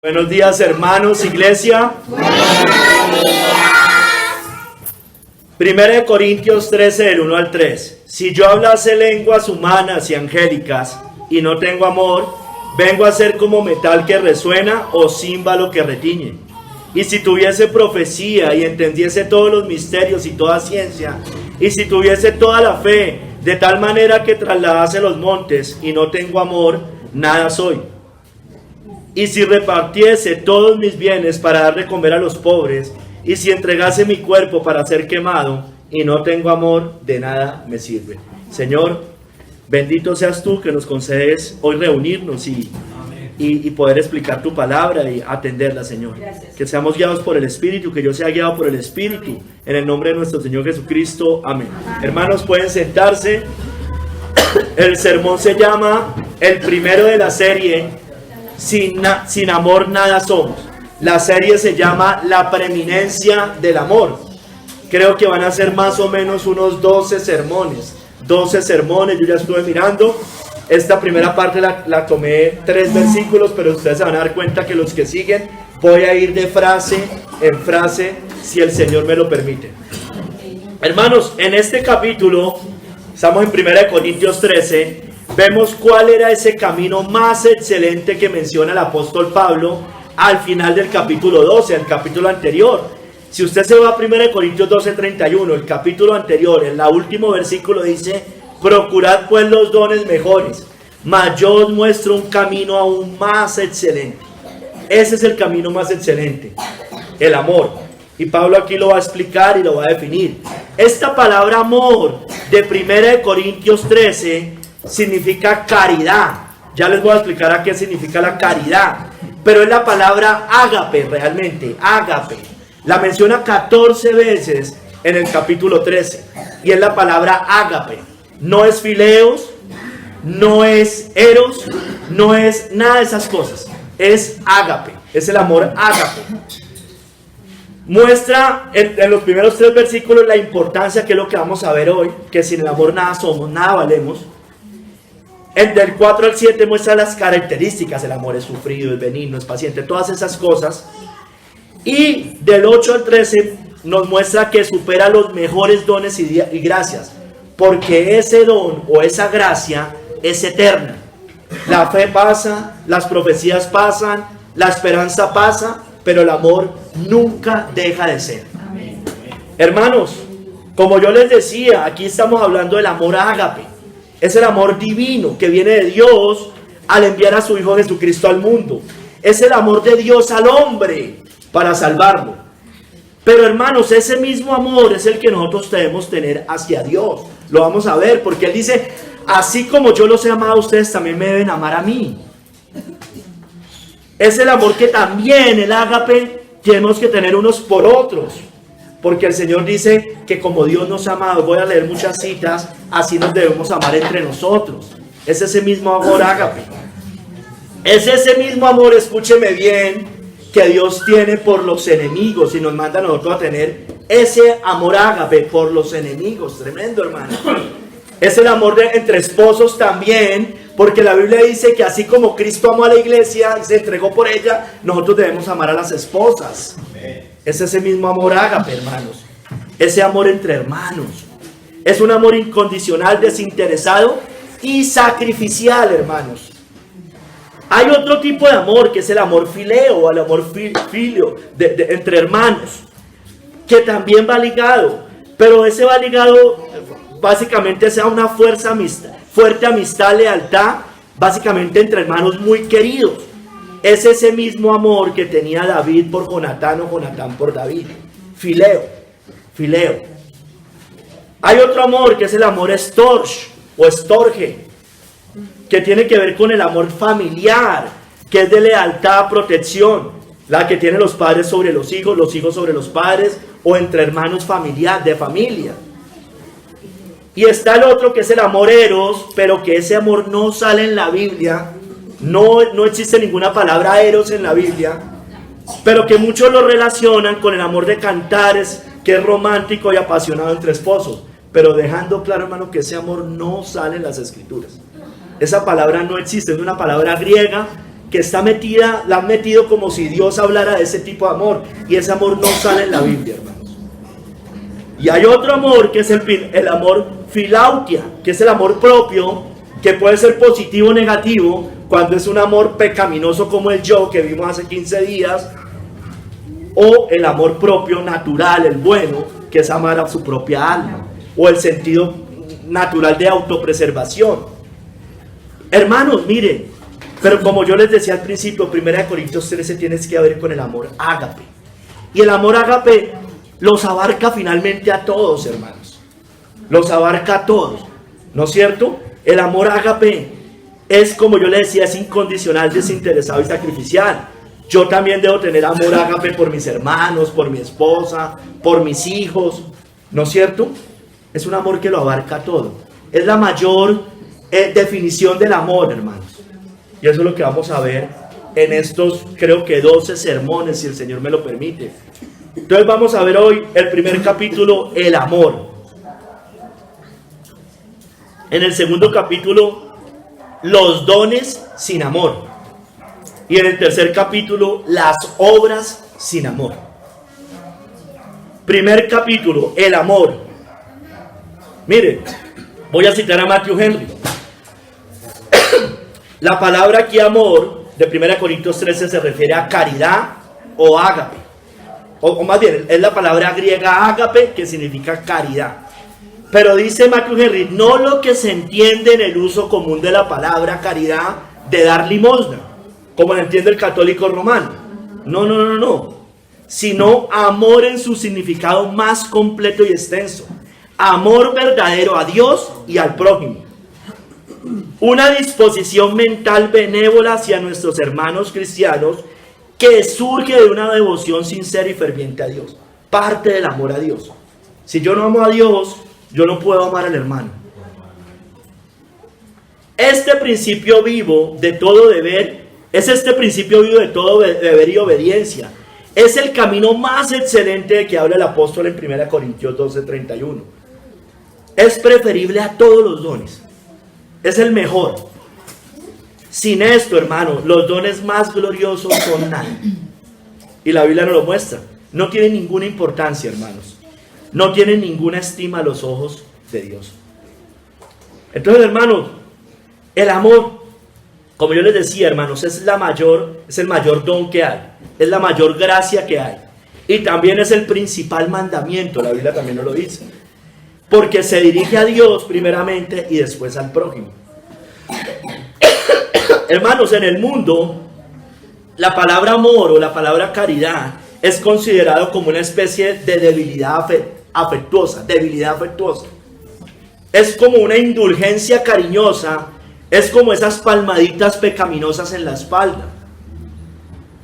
Buenos días, hermanos, iglesia. Buenos días. 1 Corintios 13, del 1 al 3. Si yo hablase lenguas humanas y angélicas y no tengo amor, vengo a ser como metal que resuena o címbalo que retiñe. Y si tuviese profecía y entendiese todos los misterios y toda ciencia, y si tuviese toda la fe, de tal manera que trasladase los montes y no tengo amor, nada soy. Y si repartiese todos mis bienes para dar de comer a los pobres, y si entregase mi cuerpo para ser quemado, y no tengo amor, de nada me sirve. Señor, bendito seas tú que nos concedes hoy reunirnos y poder explicar tu palabra y atenderla, Señor. Gracias. Que seamos guiados por el Espíritu, que yo sea guiado por el Espíritu, en el nombre de nuestro Señor Jesucristo. Amén. Hermanos, pueden sentarse. El sermón se llama el primero de la serie, Sin amor nada somos. La serie se llama La preeminencia del amor. Creo que van a ser más o menos unos 12 sermones. 12 sermones, yo ya estuve mirando. Esta primera parte la tomé 3 versículos, pero ustedes se van a dar cuenta que los que siguen voy a ir de frase en frase, si el Señor me lo permite. Hermanos, en este capítulo, estamos en 1 Corintios 13, vemos cuál era ese camino más excelente que menciona el apóstol Pablo al final del capítulo 12, el capítulo anterior. Si usted se va a 1 Corintios 12:31, el capítulo anterior, en el último versículo dice: procurad pues los dones mejores, mas yo os muestro un camino aún más excelente. Ese es el camino más excelente, el amor. Y Pablo aquí lo va a explicar y lo va a definir. Esta palabra amor de 1 Corintios 13 significa caridad. Ya les voy a explicar a qué significa la caridad. Pero es la palabra ágape realmente, ágape. La menciona 14 veces en el capítulo 13. Y es la palabra ágape. No es fileos, no es eros, no es nada de esas cosas. Es ágape, es el amor ágape. Muestra en los primeros 3 versículos la importancia, que es lo que vamos a ver hoy, que sin el amor nada somos, nada valemos. El del 4 al 7 muestra las características: el amor es sufrido, es benigno, es paciente, todas esas cosas. Y del 8 al 13 nos muestra que supera los mejores dones y gracias, porque ese don o esa gracia es eterna. La fe pasa, las profecías pasan, la esperanza pasa, pero el amor nunca deja de ser. Amén. Hermanos, como yo les decía, aquí estamos hablando del amor ágape. Es el amor divino que viene de Dios al enviar a su Hijo Jesucristo al mundo. Es el amor de Dios al hombre para salvarlo. Pero hermanos, ese mismo amor es el que nosotros debemos tener hacia Dios. Lo vamos a ver, porque Él dice: así como yo los he amado a ustedes, también me deben amar a mí. Es el amor que también, el ágape, tenemos que tener unos por otros. Porque el Señor dice que como Dios nos ha amado, voy a leer muchas citas, así nos debemos amar entre nosotros. Es ese mismo amor ágape. Es ese mismo amor, escúcheme bien, que Dios tiene por los enemigos y nos manda a nosotros a tener ese amor ágape por los enemigos. Tremendo, hermano. Es el amor entre esposos también, porque la Biblia dice que así como Cristo amó a la iglesia y se entregó por ella, nosotros debemos amar a las esposas. Es ese mismo amor ágape, hermanos. Ese amor entre hermanos. Es un amor incondicional, desinteresado y sacrificial, hermanos. Hay otro tipo de amor, que es el amor fileo, o el amor filio, entre hermanos, que también va ligado. Pero ese va ligado, básicamente, sea una fuerte amistad, lealtad, básicamente entre hermanos muy queridos. Es ese mismo amor que tenía David por Jonatán o Jonatán por David. Fileo. Hay otro amor que es el amor estorge o estorge, que tiene que ver con el amor familiar, que es de lealtad, protección, la que tienen los padres sobre los hijos sobre los padres, o entre hermanos de familia. Y está el otro que es el amor eros, pero que ese amor no sale en la Biblia. No existe ninguna palabra eros en la Biblia, pero que muchos lo relacionan con el amor de Cantares, que es romántico y apasionado entre esposos. Pero dejando claro, hermano, que ese amor no sale en las Escrituras. Esa palabra no existe, es una palabra griega que está metida, la han metido como si Dios hablara de ese tipo de amor, y ese amor no sale en la Biblia, hermanos. Y hay otro amor que es el amor filautia, que es el amor propio, que puede ser positivo o negativo, cuando es un amor pecaminoso como el yo que vimos hace 15 días, o el amor propio natural, el bueno, que es amar a su propia alma, o el sentido natural de autopreservación. Hermanos, miren, pero como yo les decía al principio, 1 Corintios 13 tiene que ver con el amor ágape. Y el amor ágape los abarca finalmente a todos, hermanos. Los abarca a todos, ¿no es cierto? El amor ágape es, como yo les decía, es incondicional, desinteresado y sacrificial. Yo también debo tener amor ágape por mis hermanos, por mi esposa, por mis hijos, ¿no es cierto? Es un amor que lo abarca todo. Es la mayor definición del amor, hermanos. Y eso es lo que vamos a ver en estos, creo que 12 sermones, si el Señor me lo permite. Entonces vamos a ver hoy el primer capítulo, el amor. En el segundo capítulo, los dones sin amor. Y en el tercer capítulo, las obras sin amor. Primer capítulo, el amor. Mire, voy a citar a Matthew Henry. La palabra aquí amor de 1 Corintios 13 se refiere a caridad o ágape. O más bien, es la palabra griega ágape, que significa caridad. Pero dice Matthew Henry, no lo que se entiende en el uso común de la palabra caridad de dar limosna, como lo entiende el católico romano. No. Sino amor en su significado más completo y extenso. Amor verdadero a Dios y al prójimo. Una disposición mental benévola hacia nuestros hermanos cristianos que surge de una devoción sincera y ferviente a Dios. Parte del amor a Dios. Si yo no amo a Dios, yo no puedo amar al hermano. Este principio vivo de todo deber, es este principio vivo de todo deber y obediencia. Es el camino más excelente de que habla el apóstol en 1 Corintios 12:31. Es preferible a todos los dones. Es el mejor. Sin esto, hermano, los dones más gloriosos son nada. Y la Biblia nos lo muestra. No tienen ninguna importancia, hermanos. No tienen ninguna estima a los ojos de Dios. Entonces, hermanos, el amor, como yo les decía, hermanos, es el mayor don que hay. Es la mayor gracia que hay. Y también es el principal mandamiento. La Biblia también nos lo dice. Porque se dirige a Dios primeramente y después al prójimo. Hermanos, en el mundo, la palabra amor o la palabra caridad es considerado como una especie de debilidad afectuosa. Es como una indulgencia cariñosa, es como esas palmaditas pecaminosas en la espalda.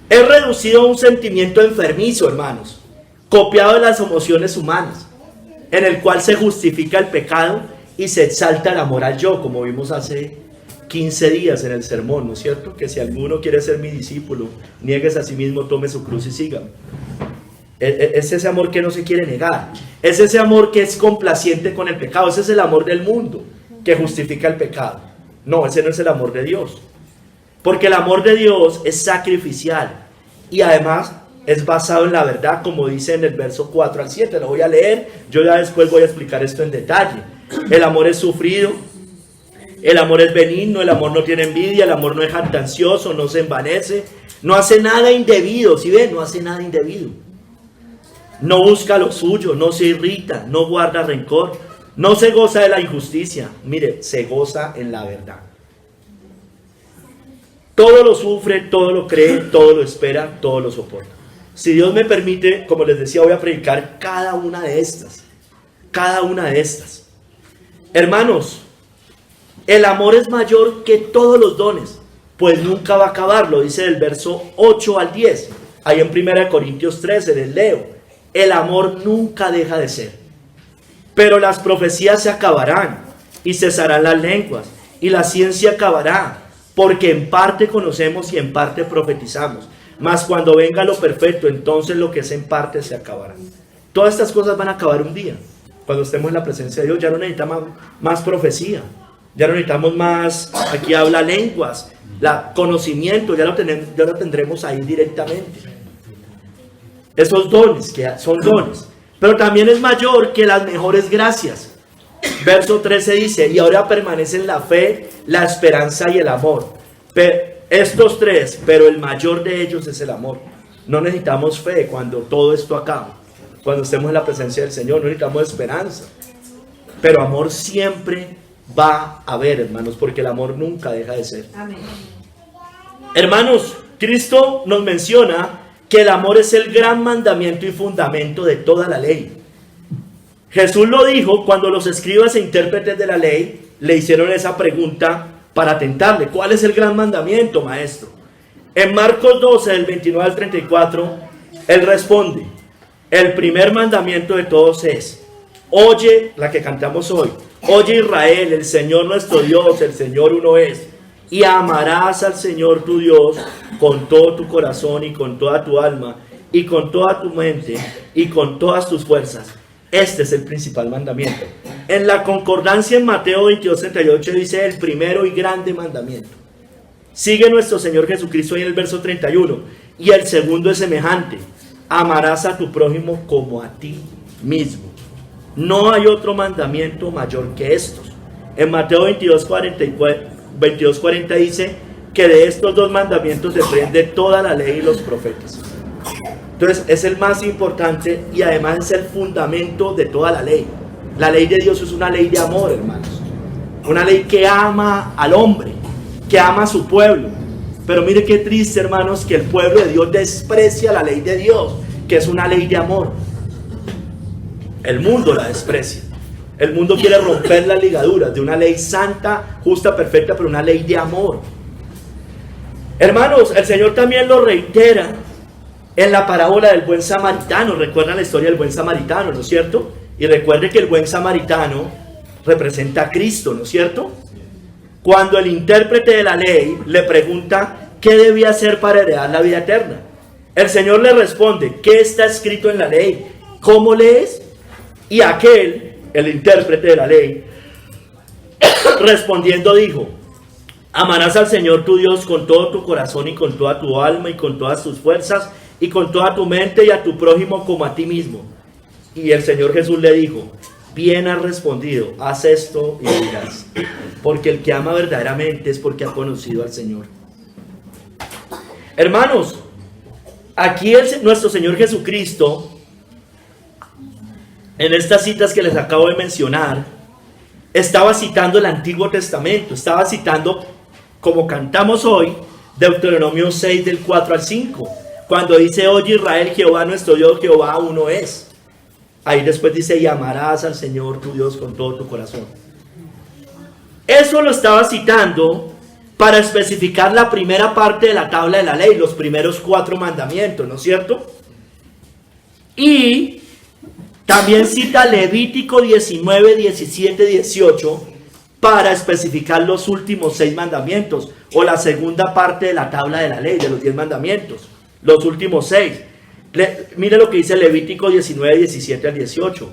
Es reducido a un sentimiento enfermizo, hermanos, copiado de las emociones humanas, en el cual se justifica el pecado y se exalta el amor al yo, como vimos hace 15 días en el sermón, ¿no es cierto? Que si alguno quiere ser mi discípulo, nieguese a sí mismo, tome su cruz y sígame. Es ese amor que no se quiere negar. Es ese amor que es complaciente con el pecado. Ese es el amor del mundo que justifica el pecado. No, ese no es el amor de Dios. Porque el amor de Dios es sacrificial y además es basado en la verdad, como dice en el verso 4 al 7. Lo voy a leer, yo ya después voy a explicar esto en detalle. El amor es sufrido, el amor es benigno, el amor no tiene envidia, el amor no es jactancioso, no se envanece, no hace nada indebido. ¿Sí ven? No hace nada indebido. No busca lo suyo, no se irrita, no guarda rencor, no se goza de la injusticia. Mire, se goza en la verdad. Todo lo sufre, todo lo cree, todo lo espera, todo lo soporta. Si Dios me permite, como les decía, voy a predicar cada una de estas. Cada una de estas. Hermanos, el amor es mayor que todos los dones, pues nunca va a acabar. Lo dice del verso 8 al 10. Ahí en 1 Corintios 13 les leo. El amor nunca deja de ser. Pero las profecías se acabarán y cesarán las lenguas y la ciencia acabará, porque en parte conocemos y en parte profetizamos. Mas cuando venga lo perfecto, entonces lo que es en parte se acabará. Todas estas cosas van a acabar un día. Cuando estemos en la presencia de Dios, ya no necesitamos más profecía. Ya no necesitamos más, aquí habla lenguas. conocimiento, ya lo tendremos ahí directamente. Esos dones, que son dones. Pero también es mayor que las mejores gracias. Verso 13 dice, y ahora permanecen la fe, la esperanza y el amor. Estos tres, pero el mayor de ellos es el amor. No necesitamos fe cuando todo esto acaba. Cuando estemos en la presencia del Señor, no necesitamos esperanza. Pero amor siempre va a haber, hermanos, porque el amor nunca deja de ser. Amén. Hermanos, Cristo nos menciona que el amor es el gran mandamiento y fundamento de toda la ley. Jesús lo dijo cuando los escribas e intérpretes de la ley le hicieron esa pregunta para tentarle. ¿Cuál es el gran mandamiento, maestro? En Marcos 12, del 29 al 34, él responde, el primer mandamiento de todos es, oye, la que cantamos hoy, oye Israel, el Señor nuestro Dios, el Señor uno es, y amarás al Señor tu Dios con todo tu corazón y con toda tu alma y con toda tu mente y con todas tus fuerzas. Este es el principal mandamiento. En la concordancia en Mateo 22:38 dice el primero y grande mandamiento. Sigue nuestro Señor Jesucristo ahí en el verso 31. Y el segundo es semejante. Amarás a tu prójimo como a ti mismo. No hay otro mandamiento mayor que estos. En Mateo 22:40 dice que de estos dos mandamientos depende toda la ley y los profetas. Entonces es el más importante y además es el fundamento de toda la ley. La ley de Dios es una ley de amor, hermanos. Una ley que ama al hombre, que ama a su pueblo. Pero mire qué triste, hermanos, que el pueblo de Dios desprecia la ley de Dios, que es una ley de amor. El mundo la desprecia. El mundo quiere romper las ligaduras de una ley santa, justa, perfecta, pero una ley de amor. Hermanos, el Señor también lo reitera en la parábola del buen samaritano. Recuerdan la historia del buen samaritano, ¿no es cierto? Y recuerde que el buen samaritano representa a Cristo, ¿no es cierto? Cuando el intérprete de la ley le pregunta qué debía hacer para heredar la vida eterna, el Señor le responde, ¿qué está escrito en la ley? ¿Cómo lees? Y aquel, el intérprete de la ley, respondiendo dijo, amarás al Señor tu Dios con todo tu corazón y con toda tu alma y con todas tus fuerzas y con toda tu mente y a tu prójimo como a ti mismo. Y el Señor Jesús le dijo, bien has respondido, haz esto y vivirás. Porque el que ama verdaderamente es porque ha conocido al Señor. Hermanos, aquí nuestro Señor Jesucristo, en estas citas que les acabo de mencionar, estaba citando el Antiguo Testamento, estaba citando, como cantamos hoy, Deuteronomio 6 del 4 al 5, cuando dice, oye Israel, Jehová nuestro Dios, Jehová uno es. Ahí después dice, y amarás al Señor tu Dios con todo tu corazón. Eso lo estaba citando para especificar la primera parte de la tabla de la ley, los primeros 4 mandamientos, ¿no es cierto? Y también cita Levítico 19, 17, 18 para especificar los últimos 6 mandamientos, o la segunda parte de la tabla de la ley, de los 10 mandamientos, los últimos 6. Mire lo que dice Levítico 19, 17 al 18.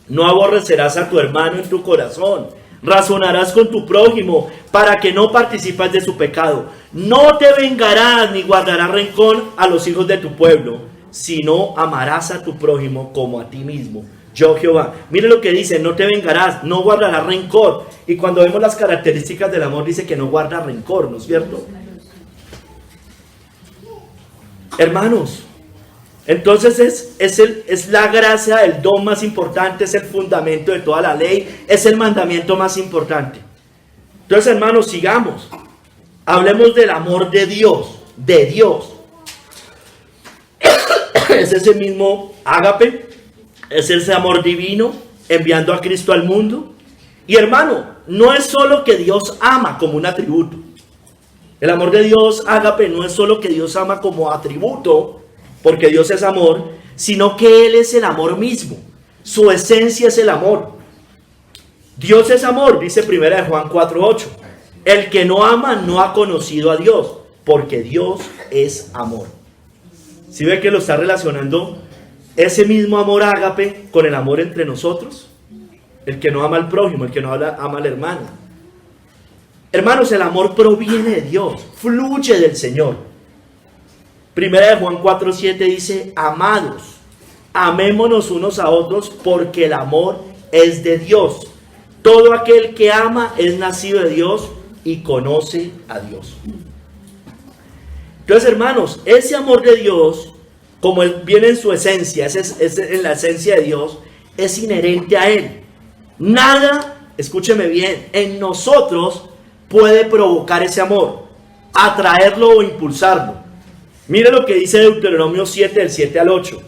No aborrecerás a tu hermano en tu corazón, razonarás con tu prójimo para que no participes de su pecado. No te vengarás ni guardarás rencor a los hijos de tu pueblo, sino amarás a tu prójimo como a ti mismo. Yo Jehová. Mire lo que dice, no te vengarás, no guardarás rencor. Y cuando vemos las características del amor dice que no guarda rencor, ¿no es cierto? Hermanos, entonces es la gracia, el don más importante, es el fundamento de toda la ley, es el mandamiento más importante. Entonces, hermanos, sigamos. Hablemos del amor de Dios, de Dios. Es ese mismo ágape, es ese amor divino enviando a Cristo al mundo. Y hermano, no es solo que Dios ama como un atributo. El amor de Dios, ágape, no es solo que Dios ama como atributo, porque Dios es amor, sino que Él es el amor mismo. Su esencia es el amor. Dios es amor, dice 1 Juan 4:8. El que no ama no ha conocido a Dios, porque Dios es amor. ¿Sí ve que lo está relacionando ese mismo amor ágape con el amor entre nosotros? El que no ama al prójimo, el que no ama al hermano. Hermanos, el amor proviene de Dios, fluye del Señor. Primera de Juan 4:7 dice: amados, amémonos unos a otros, porque el amor es de Dios. Todo aquel que ama es nacido de Dios y conoce a Dios. Entonces, hermanos, ese amor de Dios, como viene en su esencia, es en la esencia de Dios, es inherente a Él. Nada, escúcheme bien, en nosotros puede provocar ese amor, atraerlo o impulsarlo. Mire lo que dice Deuteronomio 7, del 7 al 8.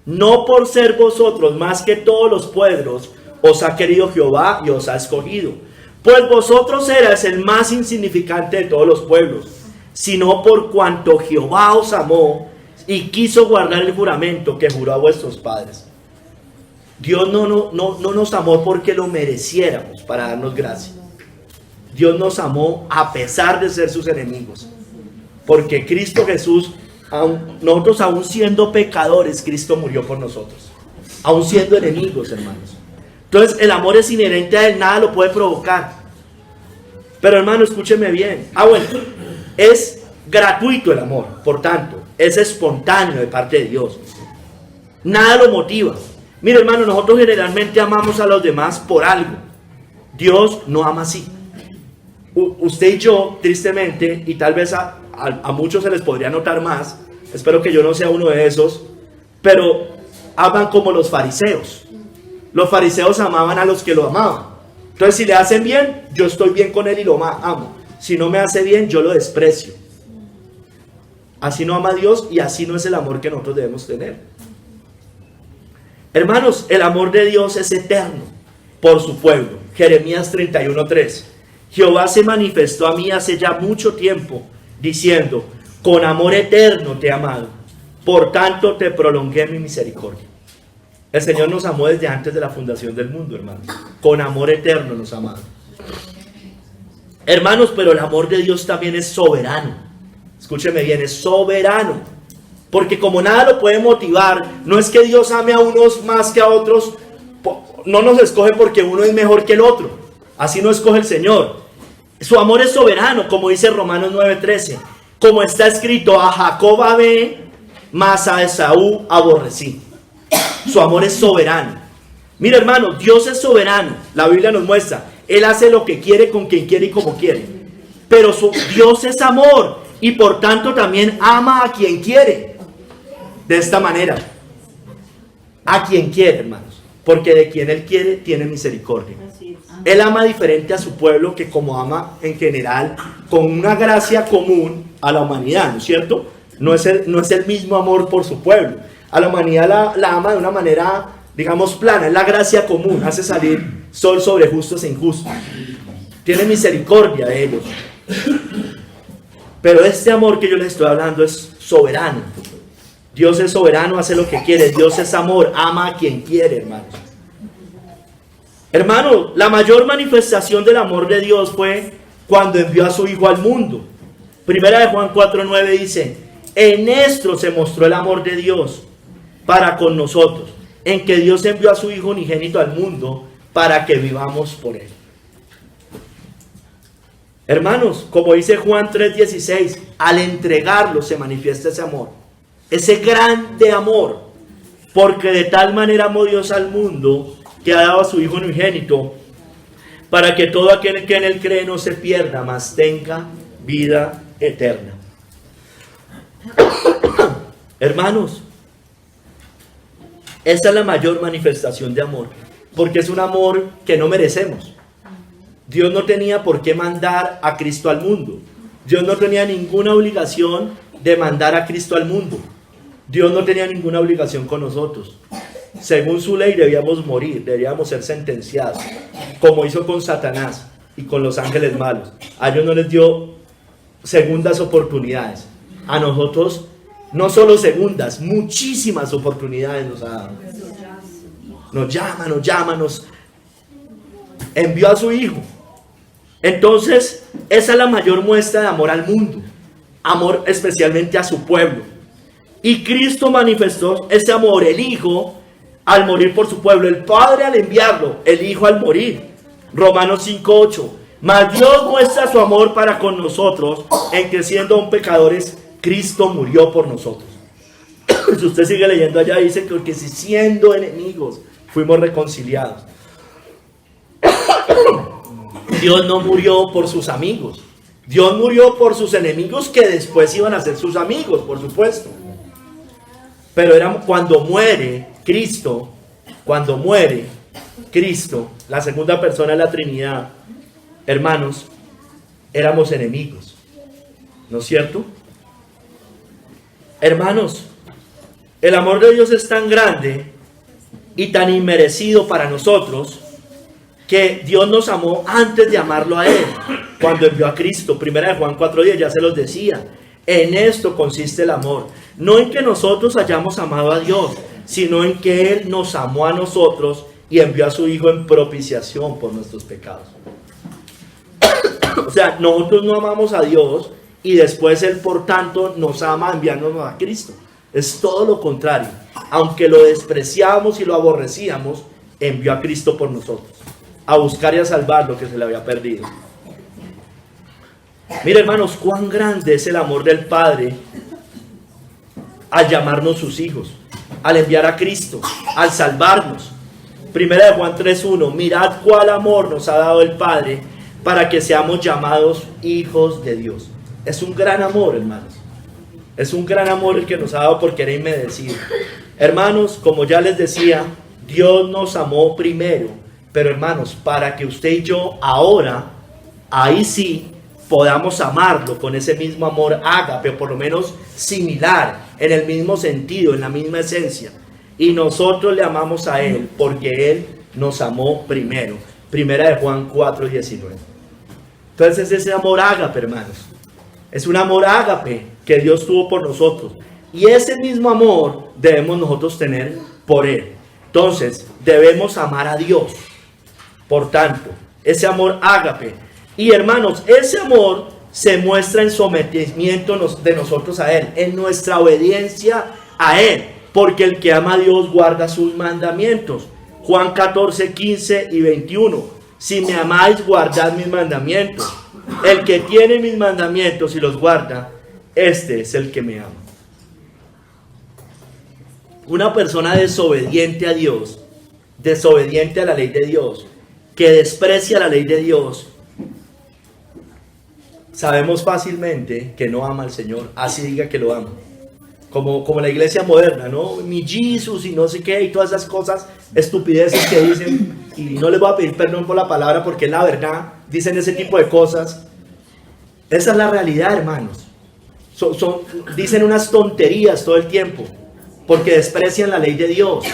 No por ser vosotros más que todos los pueblos os ha querido Jehová y os ha escogido, pues vosotros erais el más insignificante de todos los pueblos, sino por cuanto Jehová os amó y quiso guardar el juramento que juró a vuestros padres. Dios no nos amó porque lo mereciéramos para darnos gracia. Dios nos amó a pesar de ser sus enemigos. Porque Cristo Jesús, nosotros aún siendo pecadores, Cristo murió por nosotros. Aún siendo enemigos, hermanos. Entonces el amor es inherente a Él, nada lo puede provocar. Pero hermano, escúcheme bien. Bueno, es gratuito el amor, por tanto, es espontáneo de parte de Dios. Nada lo motiva. Mire, hermano, nosotros generalmente amamos a los demás por algo. Dios no ama así. Usted y yo, tristemente, y tal vez a muchos se les podría notar más, espero que yo no sea uno de esos, pero aman como los fariseos. Los fariseos amaban a los que lo amaban. Entonces, si le hacen bien, yo estoy bien con él y lo amo. Si no me hace bien, yo lo desprecio. Así no ama a Dios y así no es el amor que nosotros debemos tener. Hermanos, el amor de Dios es eterno por su pueblo. Jeremías 31:3. Jehová se manifestó a mí hace ya mucho tiempo, diciendo: con amor eterno te he amado, por tanto te prolongué mi misericordia. El Señor nos amó desde antes de la fundación del mundo, hermanos. Con amor eterno nos ha amado. Hermanos, pero el amor de Dios también es soberano. Escúcheme bien, es soberano. Porque como nada lo puede motivar, no es que Dios ame a unos más que a otros. No nos escoge porque uno es mejor que el otro. Así no escoge el Señor. Su amor es soberano, como dice Romanos 9:13. Como está escrito: a Jacob amé, mas a Esaú aborrecí. Su amor es soberano. Mira, hermano, Dios es soberano. La Biblia nos muestra. Él hace lo que quiere, con quien quiere y como quiere. Pero Dios es amor y por tanto también ama a quien quiere. De esta manera. A quien quiere, hermanos. Porque de quien Él quiere, tiene misericordia. Él ama diferente a su pueblo que como ama en general, con una gracia común a la humanidad, ¿no es cierto? No es el mismo amor por su pueblo. A la humanidad la ama de una manera, digamos, plana. Es la gracia común. Hace salir sol sobre justos e injustos. Tiene misericordia de ellos. Pero este amor que yo les estoy hablando es soberano. Dios es soberano, hace lo que quiere. Dios es amor, ama a quien quiere, hermanos. Hermano, la mayor manifestación del amor de Dios fue cuando envió a su Hijo al mundo. Primera de Juan 4:9 dice: en esto se mostró el amor de Dios para con nosotros, en que Dios envió a su Hijo unigénito al mundo para que vivamos por Él. Hermanos, como dice Juan 3:16, al entregarlo se manifiesta ese amor, ese grande amor, porque de tal manera amó Dios al mundo que ha dado a su Hijo unigénito, para que todo aquel que en Él cree no se pierda, mas tenga vida eterna. Hermanos, esa es la mayor manifestación de amor, porque es un amor que no merecemos. Dios no tenía por qué mandar a Cristo al mundo. Dios no tenía ninguna obligación de mandar a Cristo al mundo. Dios no tenía ninguna obligación con nosotros. Según su ley debíamos morir, debíamos ser sentenciados, como hizo con Satanás y con los ángeles malos. A ellos no les dio segundas oportunidades. A nosotros no solo segundas, muchísimas oportunidades nos ha dado. Nos llama, nos envió a su Hijo. Entonces, esa es la mayor muestra de amor al mundo, amor especialmente a su pueblo. Y Cristo manifestó ese amor, el Hijo, al morir por su pueblo, el Padre al enviarlo, el Hijo al morir. Romanos 5:8. Mas Dios muestra su amor para con nosotros en que siendo aún pecadores, Cristo murió por nosotros. Si usted sigue leyendo allá, dice que si siendo enemigos fuimos reconciliados. Dios no murió por sus amigos. Dios murió por sus enemigos que después iban a ser sus amigos, por supuesto. Pero era cuando muere Cristo, la segunda persona de la Trinidad, hermanos, éramos enemigos. ¿No es cierto? Hermanos, el amor de Dios es tan grande y tan inmerecido para nosotros que Dios nos amó antes de amarlo a Él, cuando envió a Cristo. Primera de Juan 4:10, ya se los decía. En esto consiste el amor, no en que nosotros hayamos amado a Dios, sino en que Él nos amó a nosotros y envió a su Hijo en propiciación por nuestros pecados. O sea, nosotros no amamos a Dios y después Él, por tanto, nos ama enviándonos a Cristo. Es todo lo contrario. Aunque lo despreciábamos y lo aborrecíamos, envió a Cristo por nosotros, a buscar y a salvar lo que se le había perdido. Mira, hermanos, cuán grande es el amor del Padre al llamarnos sus hijos, al enviar a Cristo, al salvarnos. Primera de Juan 3:1, mirad cuál amor nos ha dado el Padre para que seamos llamados hijos de Dios. Es un gran amor, hermanos. Es un gran amor el que nos ha dado por querer inmerecido. Hermanos, como ya les decía, Dios nos amó primero. Pero hermanos, para que usted y yo ahora, ahí sí, podamos amarlo con ese mismo amor ágape, por lo menos similar, en el mismo sentido, en la misma esencia. Y nosotros le amamos a Él porque Él nos amó primero. Primera de Juan 4:19. Entonces es ese amor ágape, hermanos. Es un amor ágape que Dios tuvo por nosotros. Y ese mismo amor debemos nosotros tener por Él. Entonces, debemos amar a Dios. Por tanto, ese amor ágape. Y hermanos, ese amor se muestra en sometimiento de nosotros a Él, en nuestra obediencia a Él. Porque el que ama a Dios guarda sus mandamientos. Juan 14:15 y 21. Si me amáis, guardad mis mandamientos. El que tiene mis mandamientos y los guarda, este es el que me ama. Una persona desobediente a Dios, desobediente a la ley de Dios, que desprecia la ley de Dios, sabemos fácilmente que no ama al Señor, así diga que lo ama. Como la iglesia moderna, ¿no? Mi Jesús y no sé qué, y todas esas cosas, estupideces que dicen, y no les voy a pedir perdón por la palabra porque es la verdad, dicen ese tipo de cosas. Esa es la realidad, hermanos. Dicen unas tonterías todo el tiempo, porque desprecian la ley de Dios.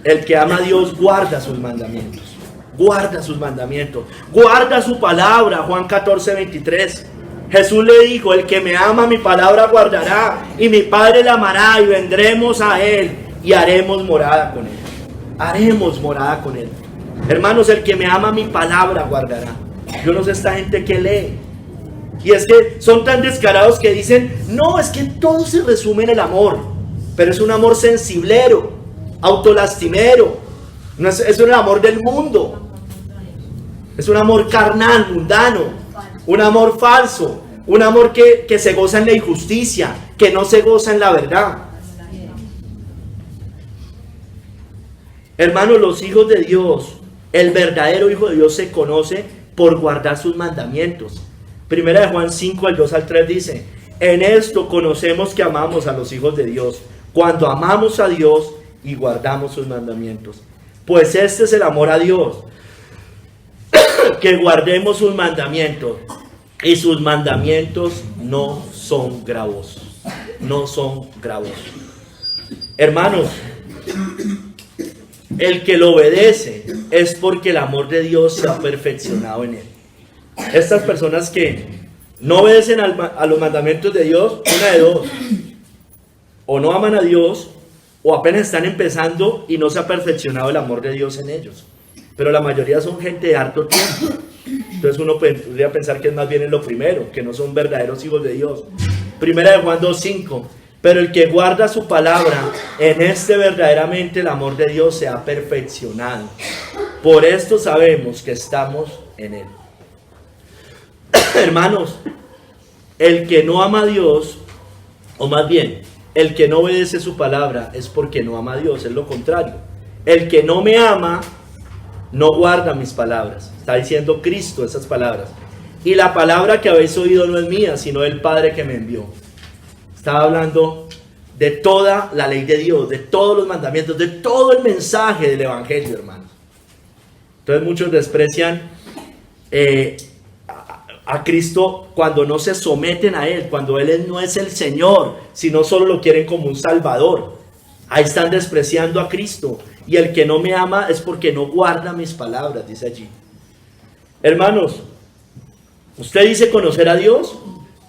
El que ama a Dios guarda sus mandamientos, guarda sus mandamientos, guarda su palabra. Juan 14:23. Jesús le dijo, el que me ama mi palabra guardará, y mi Padre la amará, y vendremos a Él, y haremos morada con Él. Haremos morada con Él. Hermanos, el que me ama mi palabra guardará. Yo no sé esta gente que lee. Y es que son tan descarados que dicen, no, es que todo se resume en el amor. Pero es un amor sensiblero, autolastimero. No es un amor del mundo. Es un amor carnal, mundano. Un amor falso. Un amor que se goza en la injusticia, que no se goza en la verdad. Hermanos, los hijos de Dios, el verdadero hijo de Dios se conoce por guardar sus mandamientos. Primera de Juan 5, al 2 al 3 dice, en esto conocemos que amamos a los hijos de Dios, cuando amamos a Dios y guardamos sus mandamientos. Pues este es el amor a Dios, que guardemos sus mandamientos, y sus mandamientos no son gravosos, no son gravosos. Hermanos, el que lo obedece es porque el amor de Dios se ha perfeccionado en él. Estas personas que no obedecen a los mandamientos de Dios, una de dos: o no aman a Dios, o apenas están empezando y no se ha perfeccionado el amor de Dios en ellos. Pero la mayoría son gente de harto tiempo. Entonces uno podría pensar que es más bien en lo primero, que no son verdaderos hijos de Dios. Primera de Juan 2:5. Pero el que guarda su palabra, en este verdaderamente el amor de Dios se ha perfeccionado. Por esto sabemos que estamos en Él. Hermanos, el que no ama a Dios, o más bien, el que no obedece su palabra es porque no ama a Dios, es lo contrario. El que no me ama, no guarda mis palabras. Está diciendo Cristo esas palabras. Y la palabra que habéis oído no es mía, sino del Padre que me envió. Estaba hablando de toda la ley de Dios, de todos los mandamientos, de todo el mensaje del Evangelio, hermanos. Entonces muchos desprecian a Cristo cuando no se someten a Él, cuando Él no es el Señor, sino solo lo quieren como un Salvador. Ahí están despreciando a Cristo. Y el que no me ama es porque no guarda mis palabras, dice allí. Hermanos, ¿usted dice conocer a Dios?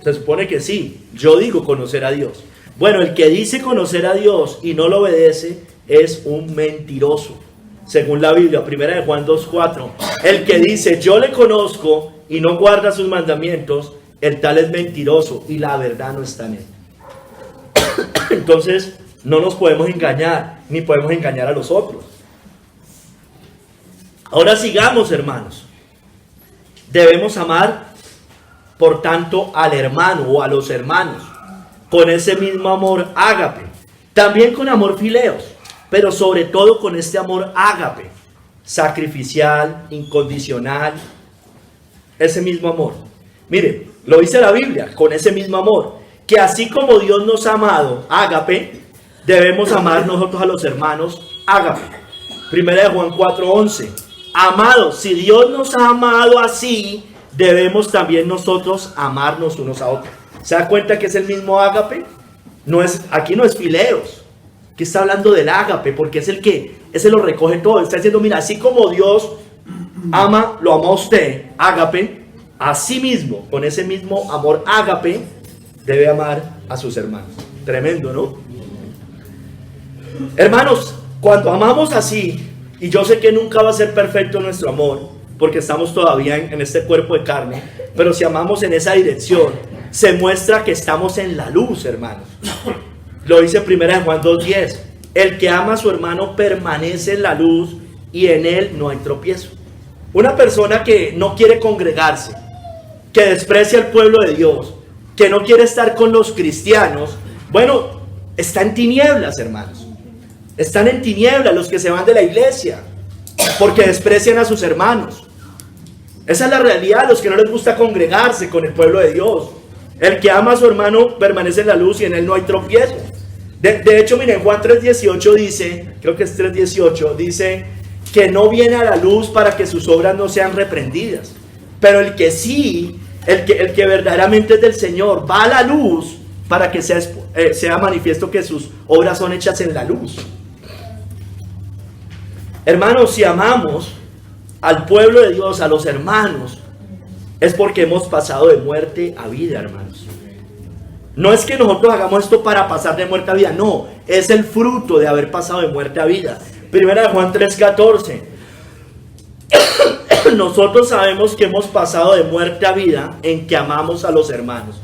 Se supone que sí. Yo digo conocer a Dios. Bueno, el que dice conocer a Dios y no lo obedece es un mentiroso. Según la Biblia, 1 Juan 2:4. El que dice yo le conozco y no guarda sus mandamientos, el tal es mentiroso y la verdad no está en él. Entonces, no nos podemos engañar, ni podemos engañar a los otros. Ahora sigamos, hermanos. Debemos amar, por tanto, al hermano o a los hermanos, con ese mismo amor ágape, también con amor fileos, pero sobre todo con este amor ágape, sacrificial, incondicional, ese mismo amor. Mire, lo dice la Biblia, con ese mismo amor, que así como Dios nos ha amado, ágape, debemos amar nosotros a los hermanos, ágape. 1 Juan 4:11. Amados, si Dios nos ha amado así, debemos también nosotros amarnos unos a otros. ¿Se da cuenta que es el mismo ágape? Aquí no es fileos. Aquí está hablando del ágape, porque es el que, ese lo recoge todo. Está diciendo, mira, así como Dios lo ama a usted, ágape, así mismo, con ese mismo amor ágape, debe amar a sus hermanos. Tremendo, ¿no? Hermanos, cuando amamos así, y yo sé que nunca va a ser perfecto nuestro amor, porque estamos todavía en este cuerpo de carne, pero si amamos en esa dirección, se muestra que estamos en la luz, hermanos. Lo dice 1 Juan 2:10. El que ama a su hermano permanece en la luz y en él no hay tropiezo. Una persona que no quiere congregarse, que desprecia el pueblo de Dios, que no quiere estar con los cristianos, bueno, está en tinieblas, hermanos. Están en tinieblas los que se van de la iglesia, porque desprecian a sus hermanos. Esa es la realidad, los que no les gusta congregarse con el pueblo de Dios. El que ama a su hermano permanece en la luz y en él no hay tropiezo. De hecho, miren, Juan 3:18 dice, creo que es 3:18, dice que no viene a la luz para que sus obras no sean reprendidas. Pero el que sí, el que verdaderamente es del Señor, va a la luz para que sea manifiesto que sus obras son hechas en la luz. Hermanos, si amamos al pueblo de Dios, a los hermanos, es porque hemos pasado de muerte a vida, hermanos. No es que nosotros hagamos esto para pasar de muerte a vida, no, es el fruto de haber pasado de muerte a vida. 1 Juan 3:14. Nosotros sabemos que hemos pasado de muerte a vida en que amamos a los hermanos.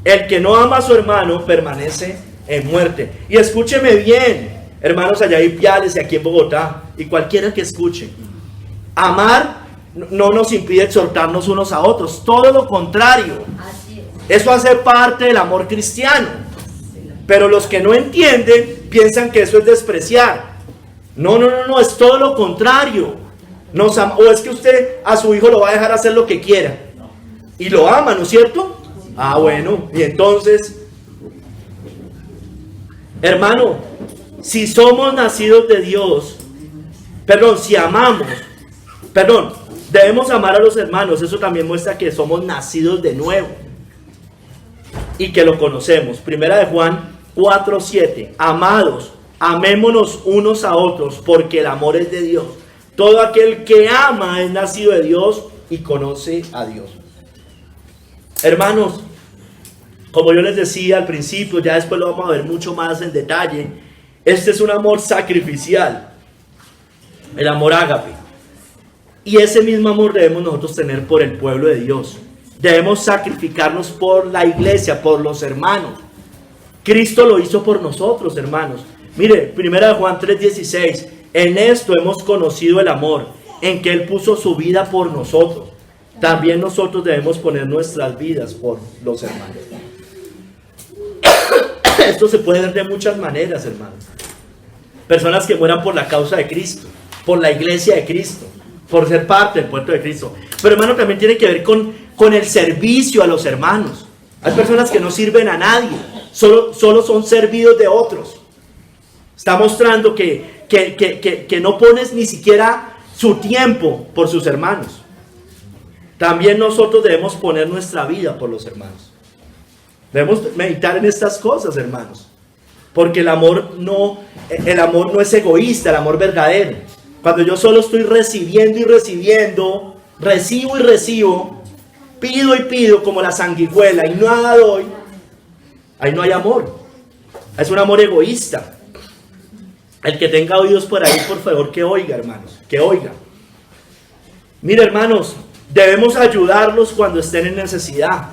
El que no ama a su hermano permanece en muerte. Y escúcheme bien, hermanos allá en Ipiales y aquí en Bogotá, y cualquiera que escuche. Amar no nos impide exhortarnos unos a otros, todo lo contrario. Eso hace parte del amor cristiano. Pero los que no entienden piensan que eso es despreciar. No, es todo lo contrario. O es que usted a su hijo lo va a dejar hacer lo que quiera y lo ama, ¿no es cierto? Ah, bueno, y entonces, hermano, si somos nacidos de Dios, debemos amar a los hermanos. Eso también muestra que somos nacidos de nuevo y que lo conocemos. 1 Juan 4:7. Amados, amémonos unos a otros, porque el amor es de Dios. Todo aquel que ama es nacido de Dios y conoce a Dios. Hermanos, como yo les decía al principio, ya después lo vamos a ver mucho más en detalle, este es un amor sacrificial, el amor ágape. Y ese mismo amor debemos nosotros tener por el pueblo de Dios. Debemos sacrificarnos por la iglesia, por los hermanos. Cristo lo hizo por nosotros, hermanos. Mire, 1 Juan 3:16. En esto hemos conocido el amor, en que Él puso su vida por nosotros, también nosotros debemos poner nuestras vidas por los hermanos. Esto se puede ver de muchas maneras, hermanos. Personas que mueran por la causa de Cristo, por la iglesia de Cristo, por ser parte del pueblo de Cristo. Pero, hermano, también tiene que ver con el servicio a los hermanos. Hay personas que no sirven a nadie, solo son servidos de otros. Está mostrando que no pones ni siquiera su tiempo por sus hermanos. También nosotros debemos poner nuestra vida por los hermanos. Debemos meditar en estas cosas, hermanos. Porque el amor no es egoísta, el amor verdadero. Cuando yo solo estoy recibiendo y recibiendo, recibo y recibo, pido y pido como la sanguijuela y nada doy, ahí no hay amor. Es un amor egoísta. El que tenga oídos por ahí, por favor, que oiga, hermanos, que oiga. Mira, hermanos, debemos ayudarlos cuando estén en necesidad.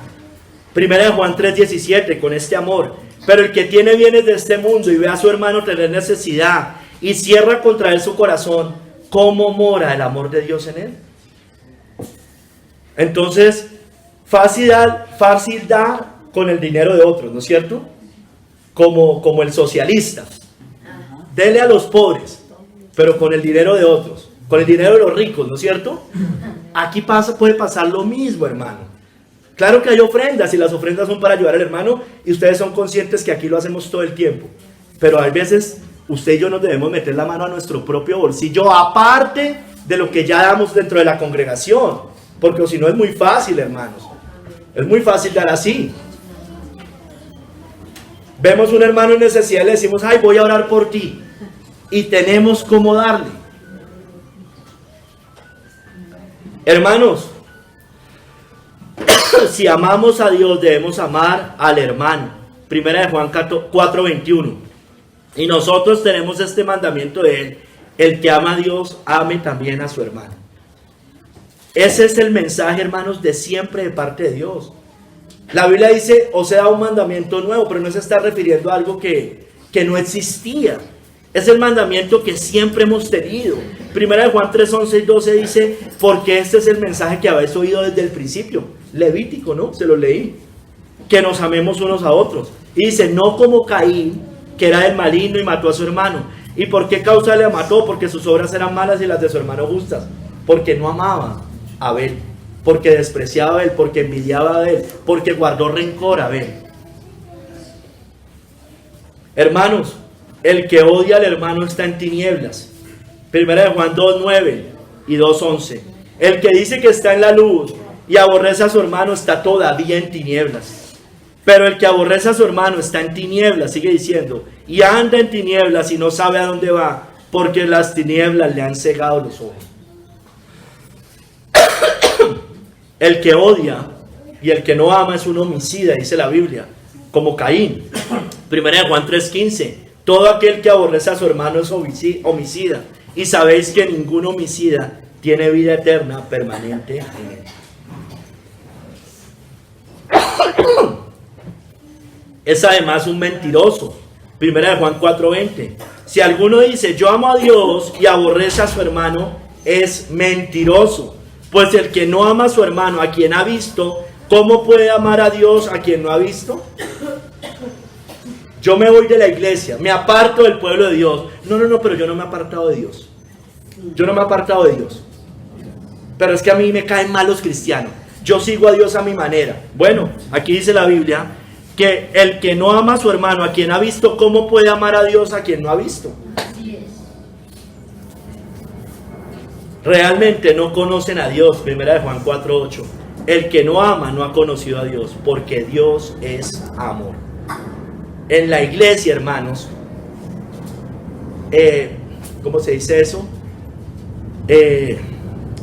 Primera de Juan 3:17, con este amor. Pero el que tiene bienes de este mundo y ve a su hermano tener necesidad y cierra contra él su corazón, ¿cómo mora el amor de Dios en él? Entonces, fácil dar con el dinero de otros, ¿no es cierto? Como el socialista. Dele a los pobres, pero con el dinero de otros, con el dinero de los ricos, ¿no es cierto? Aquí puede pasar lo mismo, hermano. Claro que hay ofrendas y las ofrendas son para ayudar al hermano y ustedes son conscientes que aquí lo hacemos todo el tiempo. Pero hay veces usted y yo nos debemos meter la mano a nuestro propio bolsillo aparte de lo que ya damos dentro de la congregación. Porque si no es muy fácil, hermanos. Es muy fácil dar así. Vemos un hermano en necesidad y le decimos, ay, voy a orar por ti. Y tenemos cómo darle. Hermanos, si amamos a Dios, debemos amar al hermano. Primera de Juan 4:21. Y nosotros tenemos este mandamiento de él: el que ama a Dios, ame también a su hermano. Ese es el mensaje, hermanos, de siempre de parte de Dios. La Biblia dice, os he dado un mandamiento nuevo, pero no se está refiriendo a algo que no existía. Es el mandamiento que siempre hemos tenido. Primera de Juan 3:11 y 12 dice, porque este es el mensaje que habéis oído desde el principio. Levítico, ¿no? Se lo leí. Que nos amemos unos a otros. Y dice, no como Caín, que era del maligno y mató a su hermano. ¿Y por qué causa le mató? Porque sus obras eran malas y las de su hermano justas. Porque no amaba a Abel. Porque despreciaba a Abel. Porque envidiaba a Abel. Porque guardó rencor a Abel. Hermanos, el que odia al hermano está en tinieblas. Primera de Juan 2:9 y 2:11. El que dice que está en la luz y aborrece a su hermano está todavía en tinieblas. Pero el que aborrece a su hermano está en tinieblas, sigue diciendo, y anda en tinieblas y no sabe a dónde va, porque las tinieblas le han cegado los ojos. El que odia y el que no ama es un homicida, dice la Biblia, como Caín. Primera de Juan 3:15. Todo aquel que aborrece a su hermano es homicida, y sabéis que ningún homicida tiene vida eterna permanente en él. Es además un mentiroso. Primera de Juan 4:20. Si alguno dice yo amo a Dios y aborrece a su hermano, es mentiroso. Pues el que no ama a su hermano, a quien ha visto, ¿cómo puede amar a Dios a quien no ha visto? Yo me voy de la iglesia, me aparto del pueblo de Dios. No, pero yo no me he apartado de Dios. Yo no me he apartado de Dios. Pero es que a mí me caen mal los cristianos. Yo sigo a Dios a mi manera. Bueno, aquí dice la Biblia que el que no ama a su hermano, a quien ha visto, ¿cómo puede amar a Dios a quien no ha visto? Así es. Realmente no conocen a Dios. Primera de Juan 4:8. El que no ama no ha conocido a Dios, porque Dios es amor. En la iglesia, hermanos, ¿cómo se dice eso?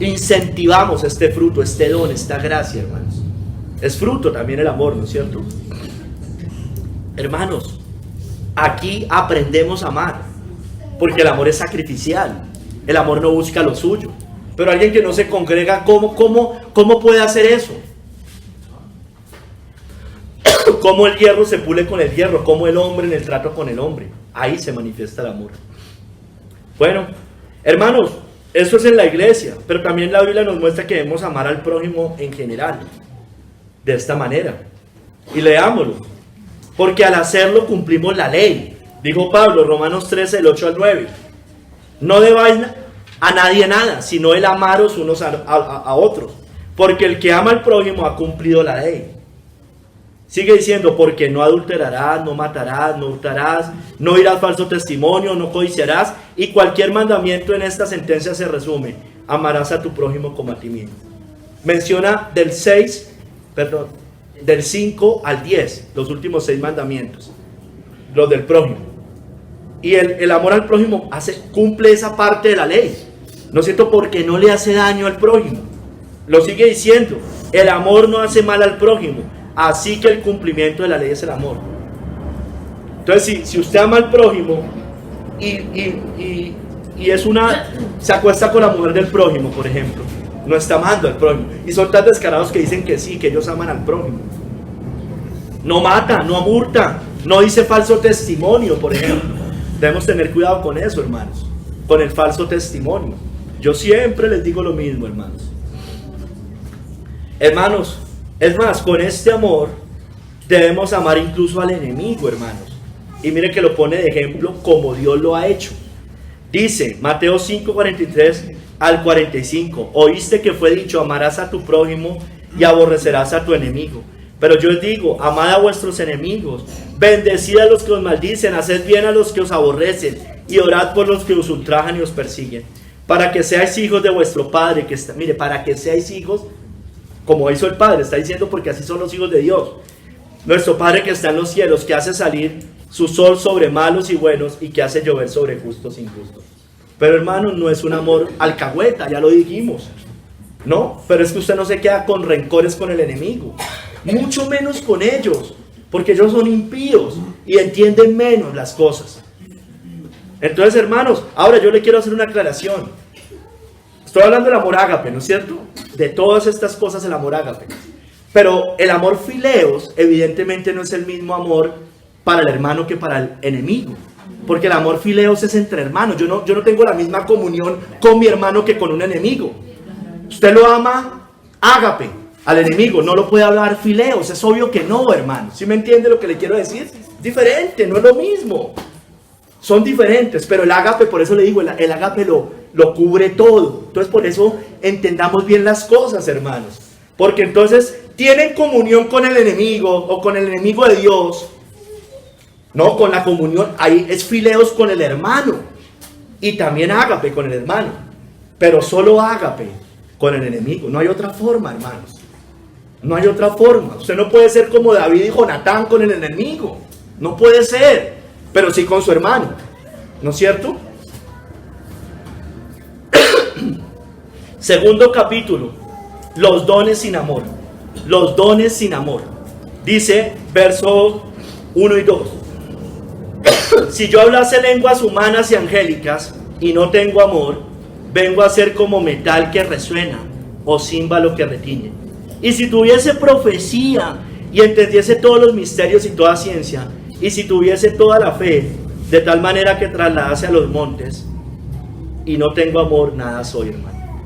Incentivamos este fruto, este don, esta gracia, hermanos. Es fruto también el amor, ¿no es cierto? Hermanos, aquí aprendemos a amar, porque el amor es sacrificial. El amor no busca lo suyo. Pero alguien que no se congrega, ¿cómo puede hacer eso? Cómo el hierro se pule con el hierro, cómo el hombre en el trato con el hombre. Ahí se manifiesta el amor. Bueno, hermanos, Eso es en la iglesia, pero también la Biblia nos muestra que debemos amar al prójimo en general, de esta manera. Y leámoslo, porque al hacerlo cumplimos la ley. Dijo Pablo, Romanos 13, del 8 al 9. No debáis a nadie nada, sino el amaros unos a otros, porque el que ama al prójimo ha cumplido la ley. Sigue diciendo, porque no adulterarás, no matarás, no hurtarás, no dirás falso testimonio, no codiciarás, y cualquier mandamiento en esta sentencia se resume: amarás a tu prójimo como a ti mismo. Menciona del 5 al 10, los últimos 6 mandamientos, los del prójimo. Y el amor al prójimo cumple esa parte de la ley, ¿no es cierto? Porque no le hace daño al prójimo. Lo sigue diciendo, el amor no hace mal al prójimo, así que el cumplimiento de la ley es el amor. Entonces, si usted ama al prójimo y se acuesta con la mujer del prójimo, por ejemplo, no está amando al prójimo. Y son tan descarados que dicen que sí, que ellos aman al prójimo. No mata, no hurta, no dice falso testimonio, por ejemplo. Debemos tener cuidado con eso, hermanos, con el falso testimonio. Yo siempre les digo lo mismo, hermanos. Hermanos, es más, con este amor debemos amar incluso al enemigo, hermanos. Y mire que lo pone de ejemplo como Dios lo ha hecho. Dice Mateo 5, 43 al 45. Oíste que fue dicho, amarás a tu prójimo y aborrecerás a tu enemigo. Pero yo os digo, amad a vuestros enemigos, bendecid a los que os maldicen, haced bien a los que os aborrecen, y orad por los que os ultrajan y os persiguen, para que seáis hijos de vuestro Padre que está. Mire, para que seáis hijos, como hizo el Padre, está diciendo, porque así son los hijos de Dios. Nuestro Padre que está en los cielos, que hace salir su sol sobre malos y buenos, y que hace llover sobre justos e injustos. Pero hermanos, no es un amor alcahueta, ya lo dijimos, ¿no? Pero es que usted no se queda con rencores con el enemigo, mucho menos con ellos, porque ellos son impíos y entienden menos las cosas. Entonces, hermanos, ahora yo le quiero hacer una aclaración. Estoy hablando del amor ágape, ¿no es cierto? De todas estas cosas el amor ágape. Pero el amor fileos evidentemente no es el mismo amor para el hermano que para el enemigo. Porque el amor fileos es entre hermanos. Yo no tengo la misma comunión con mi hermano que con un enemigo. Usted lo ama ágape al enemigo, no lo puede hablar fileos. Es obvio que no, hermano. ¿Sí me entiende lo que le quiero decir? Diferente, no es lo mismo. Son diferentes, pero el ágape, por eso le digo, el ágape lo cubre todo. Entonces por eso entendamos bien las cosas, hermanos. Porque entonces tienen comunión con el enemigo o con el enemigo de Dios. No, con la comunión, ahí es fileos con el hermano. Y también ágape con el hermano. Pero solo ágape con el enemigo. No hay otra forma, hermanos. No hay otra forma. Usted no puede ser como David y Jonatán con el enemigo. No puede ser. Pero sí con su hermano. ¿No es cierto? Segundo capítulo. Los dones sin amor. Los dones sin amor. Dice versos 1 y 2. Si yo hablase lenguas humanas y angélicas y no tengo amor, vengo a ser como metal que resuena o címbalo que retiñe. Y si tuviese profecía y entendiese todos los misterios y toda ciencia, y si tuviese toda la fe, de tal manera que trasladase a los montes, y no tengo amor, nada soy, hermano.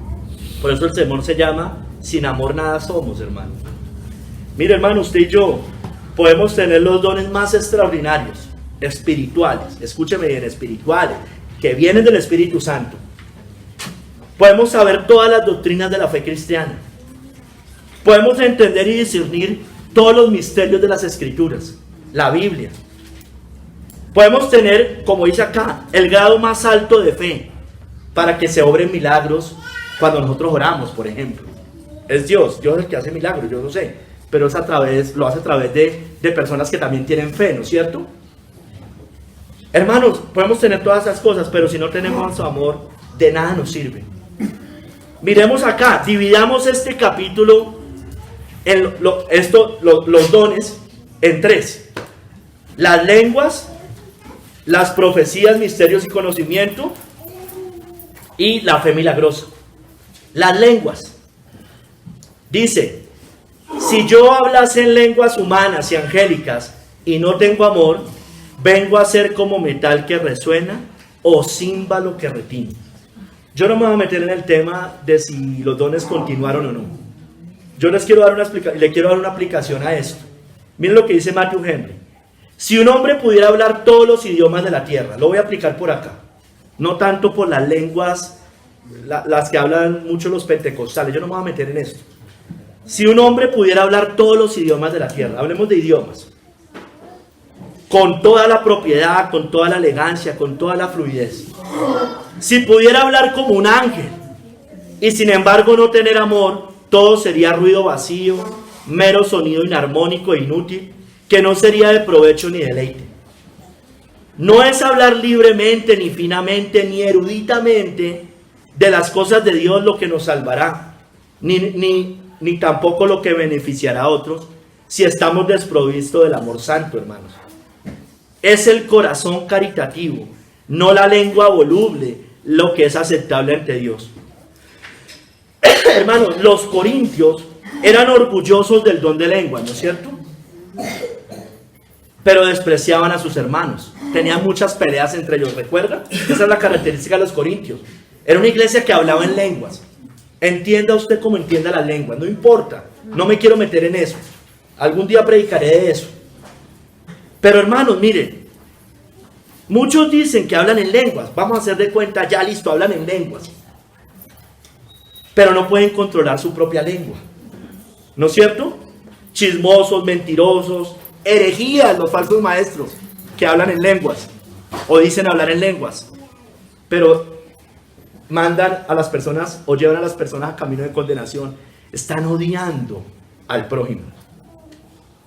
Por eso el sermón se llama sin amor nada somos, hermano. Mire, hermano, usted y yo podemos tener los dones más extraordinarios, espirituales, escúcheme bien, espirituales, que vienen del Espíritu Santo. Podemos saber todas las doctrinas de la fe cristiana. Podemos entender y discernir todos los misterios de las Escrituras, la Biblia. Podemos tener, como dice acá, el grado más alto de fe para que se obren milagros cuando nosotros oramos, por ejemplo. Es Dios el que hace milagros, yo no sé, pero es lo hace a través de personas que también tienen fe, ¿no es cierto? Hermanos, podemos tener todas esas cosas, pero si no tenemos su amor, de nada nos sirve. Miremos acá, dividamos este capítulo, los dones, en 3. Las lenguas, las profecías, misterios y conocimiento, y la fe milagrosa. Las lenguas. Dice, si yo hablase en lenguas humanas y angélicas y no tengo amor, vengo a ser como metal que resuena o címbalo que retiñe. Yo no me voy a meter en el tema de si los dones continuaron o no. Yo les quiero dar le quiero dar una aplicación a esto. Miren lo que dice Matthew Henry. Si un hombre pudiera hablar todos los idiomas de la tierra, lo voy a aplicar por acá. No tanto por las lenguas, las que hablan mucho los pentecostales. Yo no me voy a meter en esto. Si un hombre pudiera hablar todos los idiomas de la tierra, hablemos de idiomas, con toda la propiedad, con toda la elegancia, con toda la fluidez. Si pudiera hablar como un ángel y sin embargo no tener amor, todo sería ruido vacío, mero sonido inarmónico e inútil, que no sería de provecho ni deleite. No es hablar libremente, ni finamente, ni eruditamente de las cosas de Dios lo que nos salvará, ni tampoco lo que beneficiará a otros, si estamos desprovistos del amor santo, hermanos. Es el corazón caritativo, no la lengua voluble, lo que es aceptable ante Dios. Hermanos, los corintios eran orgullosos del don de lengua, ¿no es cierto? Pero despreciaban a sus hermanos. Tenían muchas peleas entre ellos, ¿recuerda? Esa es la característica de los corintios. Era una iglesia que hablaba en lenguas. Entienda usted como entienda las lenguas, no importa. No me quiero meter en eso. Algún día predicaré de eso. Pero hermanos, miren, muchos dicen que hablan en lenguas. Vamos a hacer de cuenta, ya listo, hablan en lenguas. Pero no pueden controlar su propia lengua. ¿No es cierto? Chismosos, mentirosos, herejías, los falsos maestros que hablan en lenguas o dicen hablar en lenguas. Pero mandan a las personas o llevan a las personas a camino de condenación. Están odiando al prójimo.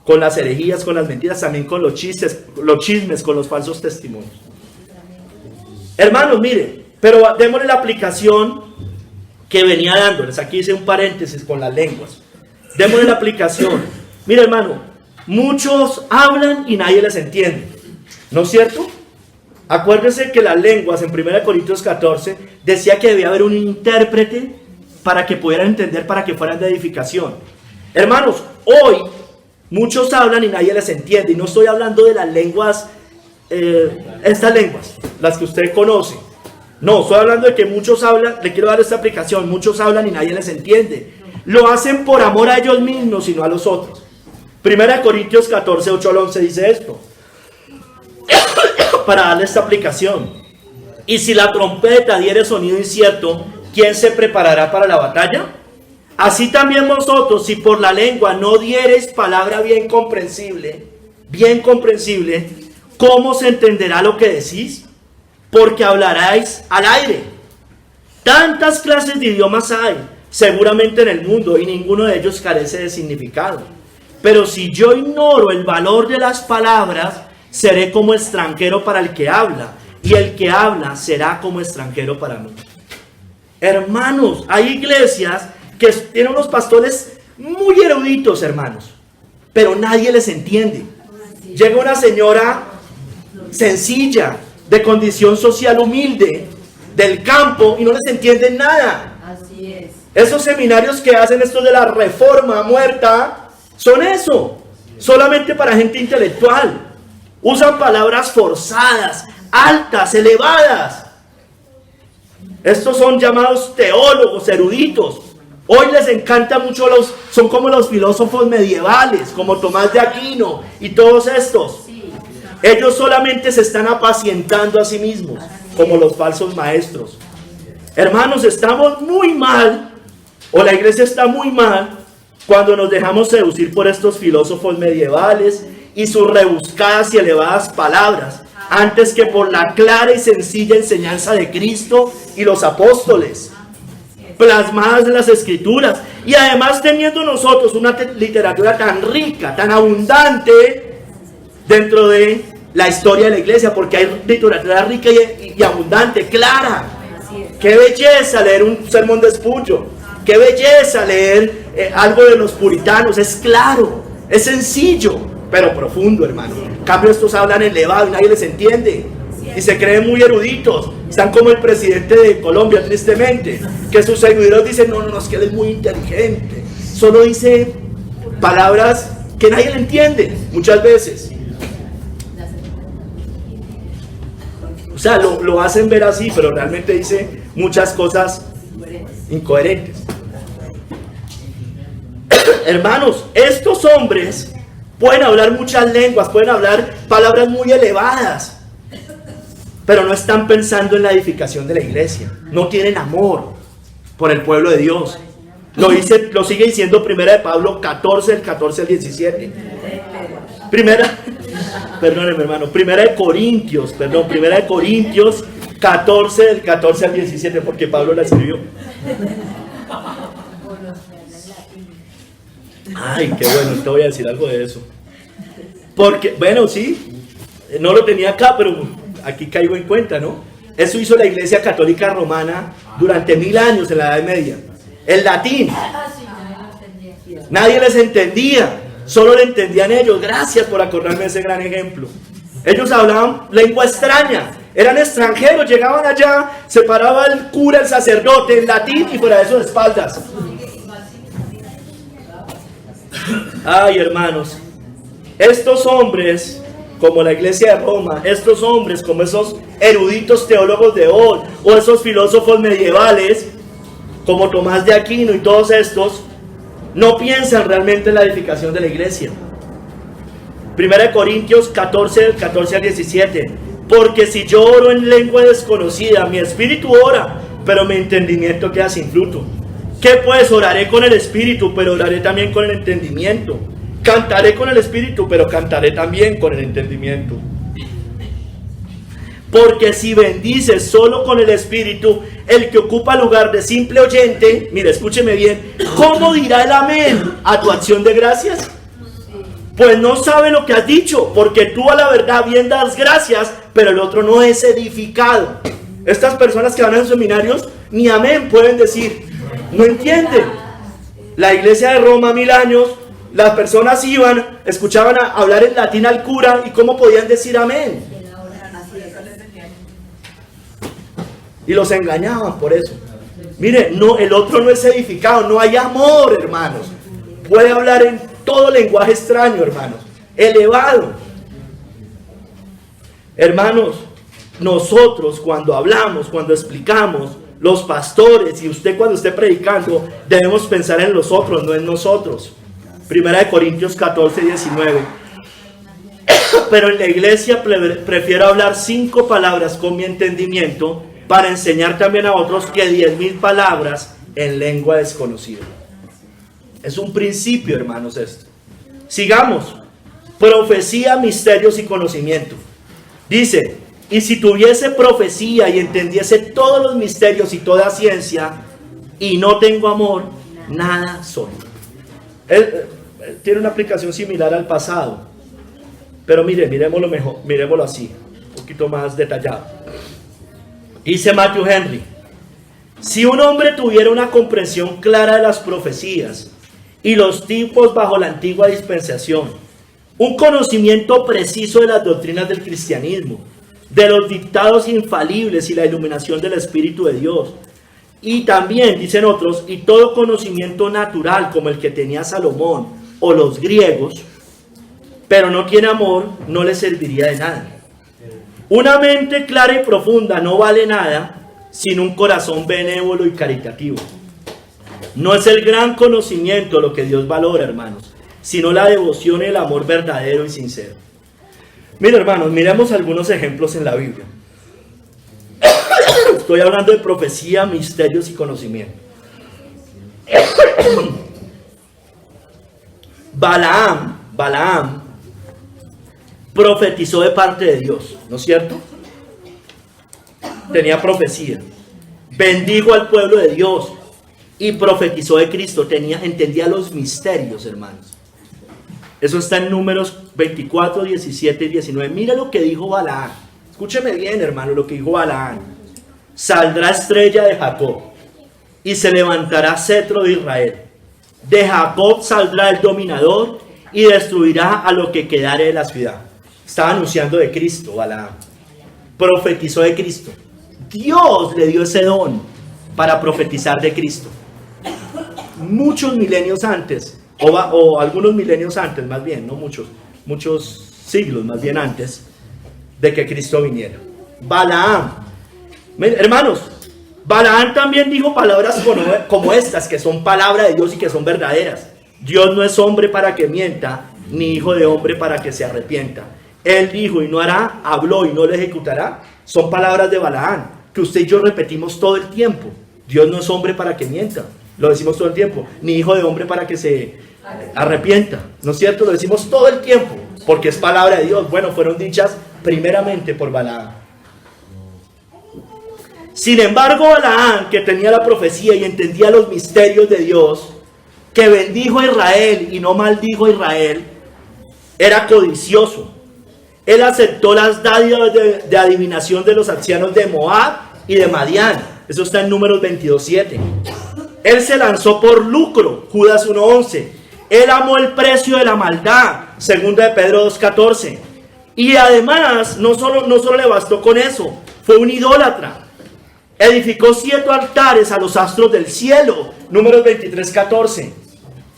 Con las herejías, con las mentiras, también con los chismes, con los falsos testimonios. Hermanos, mire, pero démosle la aplicación que venía dándoles. Aquí hice un paréntesis con las lenguas. Démosle la aplicación. Mire, hermano, muchos hablan y nadie les entiende. ¿No es cierto? Acuérdense que las lenguas en 1 Corintios 14 decía que debía haber un intérprete para que pudieran entender, para que fueran de edificación. Hermanos, hoy muchos hablan y nadie les entiende. Y no estoy hablando de las lenguas, estas lenguas, las que usted conoce. No, estoy hablando de que muchos hablan, le quiero dar esta aplicación, muchos hablan y nadie les entiende. Lo hacen por amor a ellos mismos y no a los otros. 1 Corintios 14, 8 al 11 dice esto. Para darle esta aplicación. Y si la trompeta diere sonido incierto, ¿quién se preparará para la batalla? Así también vosotros, si por la lengua no diereis palabra bien comprensible, ¿cómo se entenderá lo que decís? Porque hablaréis al aire. Tantas clases de idiomas hay, seguramente en el mundo, y ninguno de ellos carece de significado. Pero si yo ignoro el valor de las palabras, seré como extranjero para el que habla, y el que habla será como extranjero para mí. Hermanos, hay iglesias que tienen unos pastores muy eruditos, hermanos, pero nadie les entiende. Llega una señora sencilla, de condición social humilde, del campo, y no les entienden nada. Así es. Esos seminarios que hacen esto de la reforma muerta, son eso, solamente para gente intelectual. Usan palabras forzadas, altas, elevadas. Estos son llamados teólogos, eruditos. Hoy les encanta mucho son como los filósofos medievales, como Tomás de Aquino y todos estos. Ellos solamente se están apacientando a sí mismos, como los falsos maestros. Hermanos, estamos muy mal, o la iglesia está muy mal, cuando nos dejamos seducir por estos filósofos medievales y sus rebuscadas y elevadas palabras, antes que por la clara y sencilla enseñanza de Cristo y los apóstoles, plasmadas en las Escrituras, y además teniendo nosotros una literatura tan rica, tan abundante dentro de la historia de la iglesia, porque hay literatura rica y abundante, clara. Qué belleza leer un sermón de Spurgeon, qué belleza leer algo de los puritanos, es claro, es sencillo, pero profundo, hermano. En cambio, estos hablan elevado y nadie les entiende. Y se creen muy eruditos. Están como el presidente de Colombia, tristemente, que sus seguidores dicen, no, es que él es muy inteligente. Solo dice palabras que nadie le entiende, muchas veces. sea, lo hacen ver así, pero realmente dice muchas cosas incoherentes. Hermanos, estos hombres pueden hablar muchas lenguas, pueden hablar palabras muy elevadas, pero no están pensando en la edificación de la iglesia. No tienen amor por el pueblo de Dios. Lo sigue diciendo Primera de Pablo 14, del 14 al 17. Primera de Corintios 14, del 14 al 17, porque Pablo la escribió. Ay, qué bueno, te voy a decir algo de eso. Porque, bueno, sí, no lo tenía acá, pero aquí caigo en cuenta, ¿no? Eso hizo la Iglesia Católica Romana durante 1000 años en la Edad Media. El latín. Nadie les entendía, solo le entendían ellos. Gracias por acordarme de ese gran ejemplo. Ellos hablaban lengua extraña, eran extranjeros, llegaban allá, se paraba el cura, el sacerdote en latín y fuera de eso de espaldas. Ay, hermanos, estos hombres, como la iglesia de Roma, estos hombres, como esos eruditos teólogos de hoy, o esos filósofos medievales, como Tomás de Aquino y todos estos, no piensan realmente en la edificación de la iglesia. Primera de Corintios 14, del 14 al 17. Porque si yo oro en lengua desconocida, mi espíritu ora, pero mi entendimiento queda sin fruto. ¿Qué pues? Oraré con el espíritu, pero oraré también con el entendimiento. Cantaré con el espíritu, pero cantaré también con el entendimiento. Porque si bendices solo con el espíritu, el que ocupa lugar de simple oyente, mira, escúcheme bien, ¿cómo dirá el amén a tu acción de gracias? Pues no sabe lo que has dicho, porque tú a la verdad bien das gracias, pero el otro no es edificado. Estas personas que van a los seminarios, ni amén pueden decir, no entienden. La iglesia de Roma, 1000 años, las personas iban, escuchaban hablar en latín al cura, y ¿cómo podían decir amén? Y los engañaban por eso. Mire, no, el otro no es edificado, no hay amor, hermanos. Puede hablar en todo lenguaje extraño, hermanos, elevado. Hermanos, nosotros cuando hablamos, cuando explicamos, los pastores y usted cuando esté predicando, debemos pensar en los otros, no en nosotros. Primera de Corintios 14, 19. Pero en la iglesia prefiero hablar 5 palabras con mi entendimiento para enseñar también a otros que 10,000 palabras en lengua desconocida. Es un principio, hermanos, esto. Sigamos. Profecía, misterios y conocimiento. Dice, y si tuviese profecía y entendiese todos los misterios y toda ciencia, y no tengo amor, nada soy. Él tiene una aplicación similar al pasado. Pero mire, miremoslo mejor, miremoslo así, un poquito más detallado. Dice Matthew Henry, si un hombre tuviera una comprensión clara de las profecías y los tipos bajo la antigua dispensación, un conocimiento preciso de las doctrinas del cristianismo, de los dictados infalibles y la iluminación del Espíritu de Dios, y también, dicen otros, y todo conocimiento natural como el que tenía Salomón o los griegos, pero no tiene amor, no le serviría de nada. Una mente clara y profunda no vale nada sin un corazón benévolo y caritativo. No es el gran conocimiento lo que Dios valora, hermanos, sino la devoción y el amor verdadero y sincero. Mira, hermanos, miremos algunos ejemplos en la Biblia. Estoy hablando de profecía, misterios y conocimiento. Balaam profetizó de parte de Dios, ¿no es cierto? Tenía profecía. Bendijo al pueblo de Dios y profetizó de Cristo. Entendía los misterios, hermanos. Eso está en Números 24, 17 y 19. Mira lo que dijo Balaam. Escúcheme bien, hermano, lo que dijo Balaam. Saldrá estrella de Jacob y se levantará cetro de Israel. De Jacob saldrá el dominador y destruirá a lo que quedare de la ciudad. Estaba anunciando de Cristo, Balaam. Profetizó de Cristo. Dios le dio ese don para profetizar de Cristo. Muchos milenios antes, o algunos milenios antes, más bien, no muchos siglos más bien antes de que Cristo viniera. Balaam. Hermanos, Balaam también dijo palabras como estas, que son palabra de Dios y que son verdaderas. Dios no es hombre para que mienta, ni hijo de hombre para que se arrepienta. Él dijo y no hará, habló y no lo ejecutará. Son palabras de Balaam, que usted y yo repetimos todo el tiempo. Dios no es hombre para que mienta, lo decimos todo el tiempo. Ni hijo de hombre para que se arrepienta, ¿no es cierto? Lo decimos todo el tiempo, porque es palabra de Dios. Bueno, fueron dichas primeramente por Balaam. Sin embargo, Balaam, que tenía la profecía y entendía los misterios de Dios, que bendijo a Israel y no maldijo a Israel, era codicioso. Él aceptó las dádivas de adivinación de los ancianos de Moab y de Madián. Eso está en Números 22:7. Él se lanzó por lucro, Judas 1:11. Él amó el precio de la maldad, 2 de Pedro 2:14. Y además, no solo le bastó con eso, fue un idólatra. Edificó 7 altares a los astros del cielo, Números 23:14.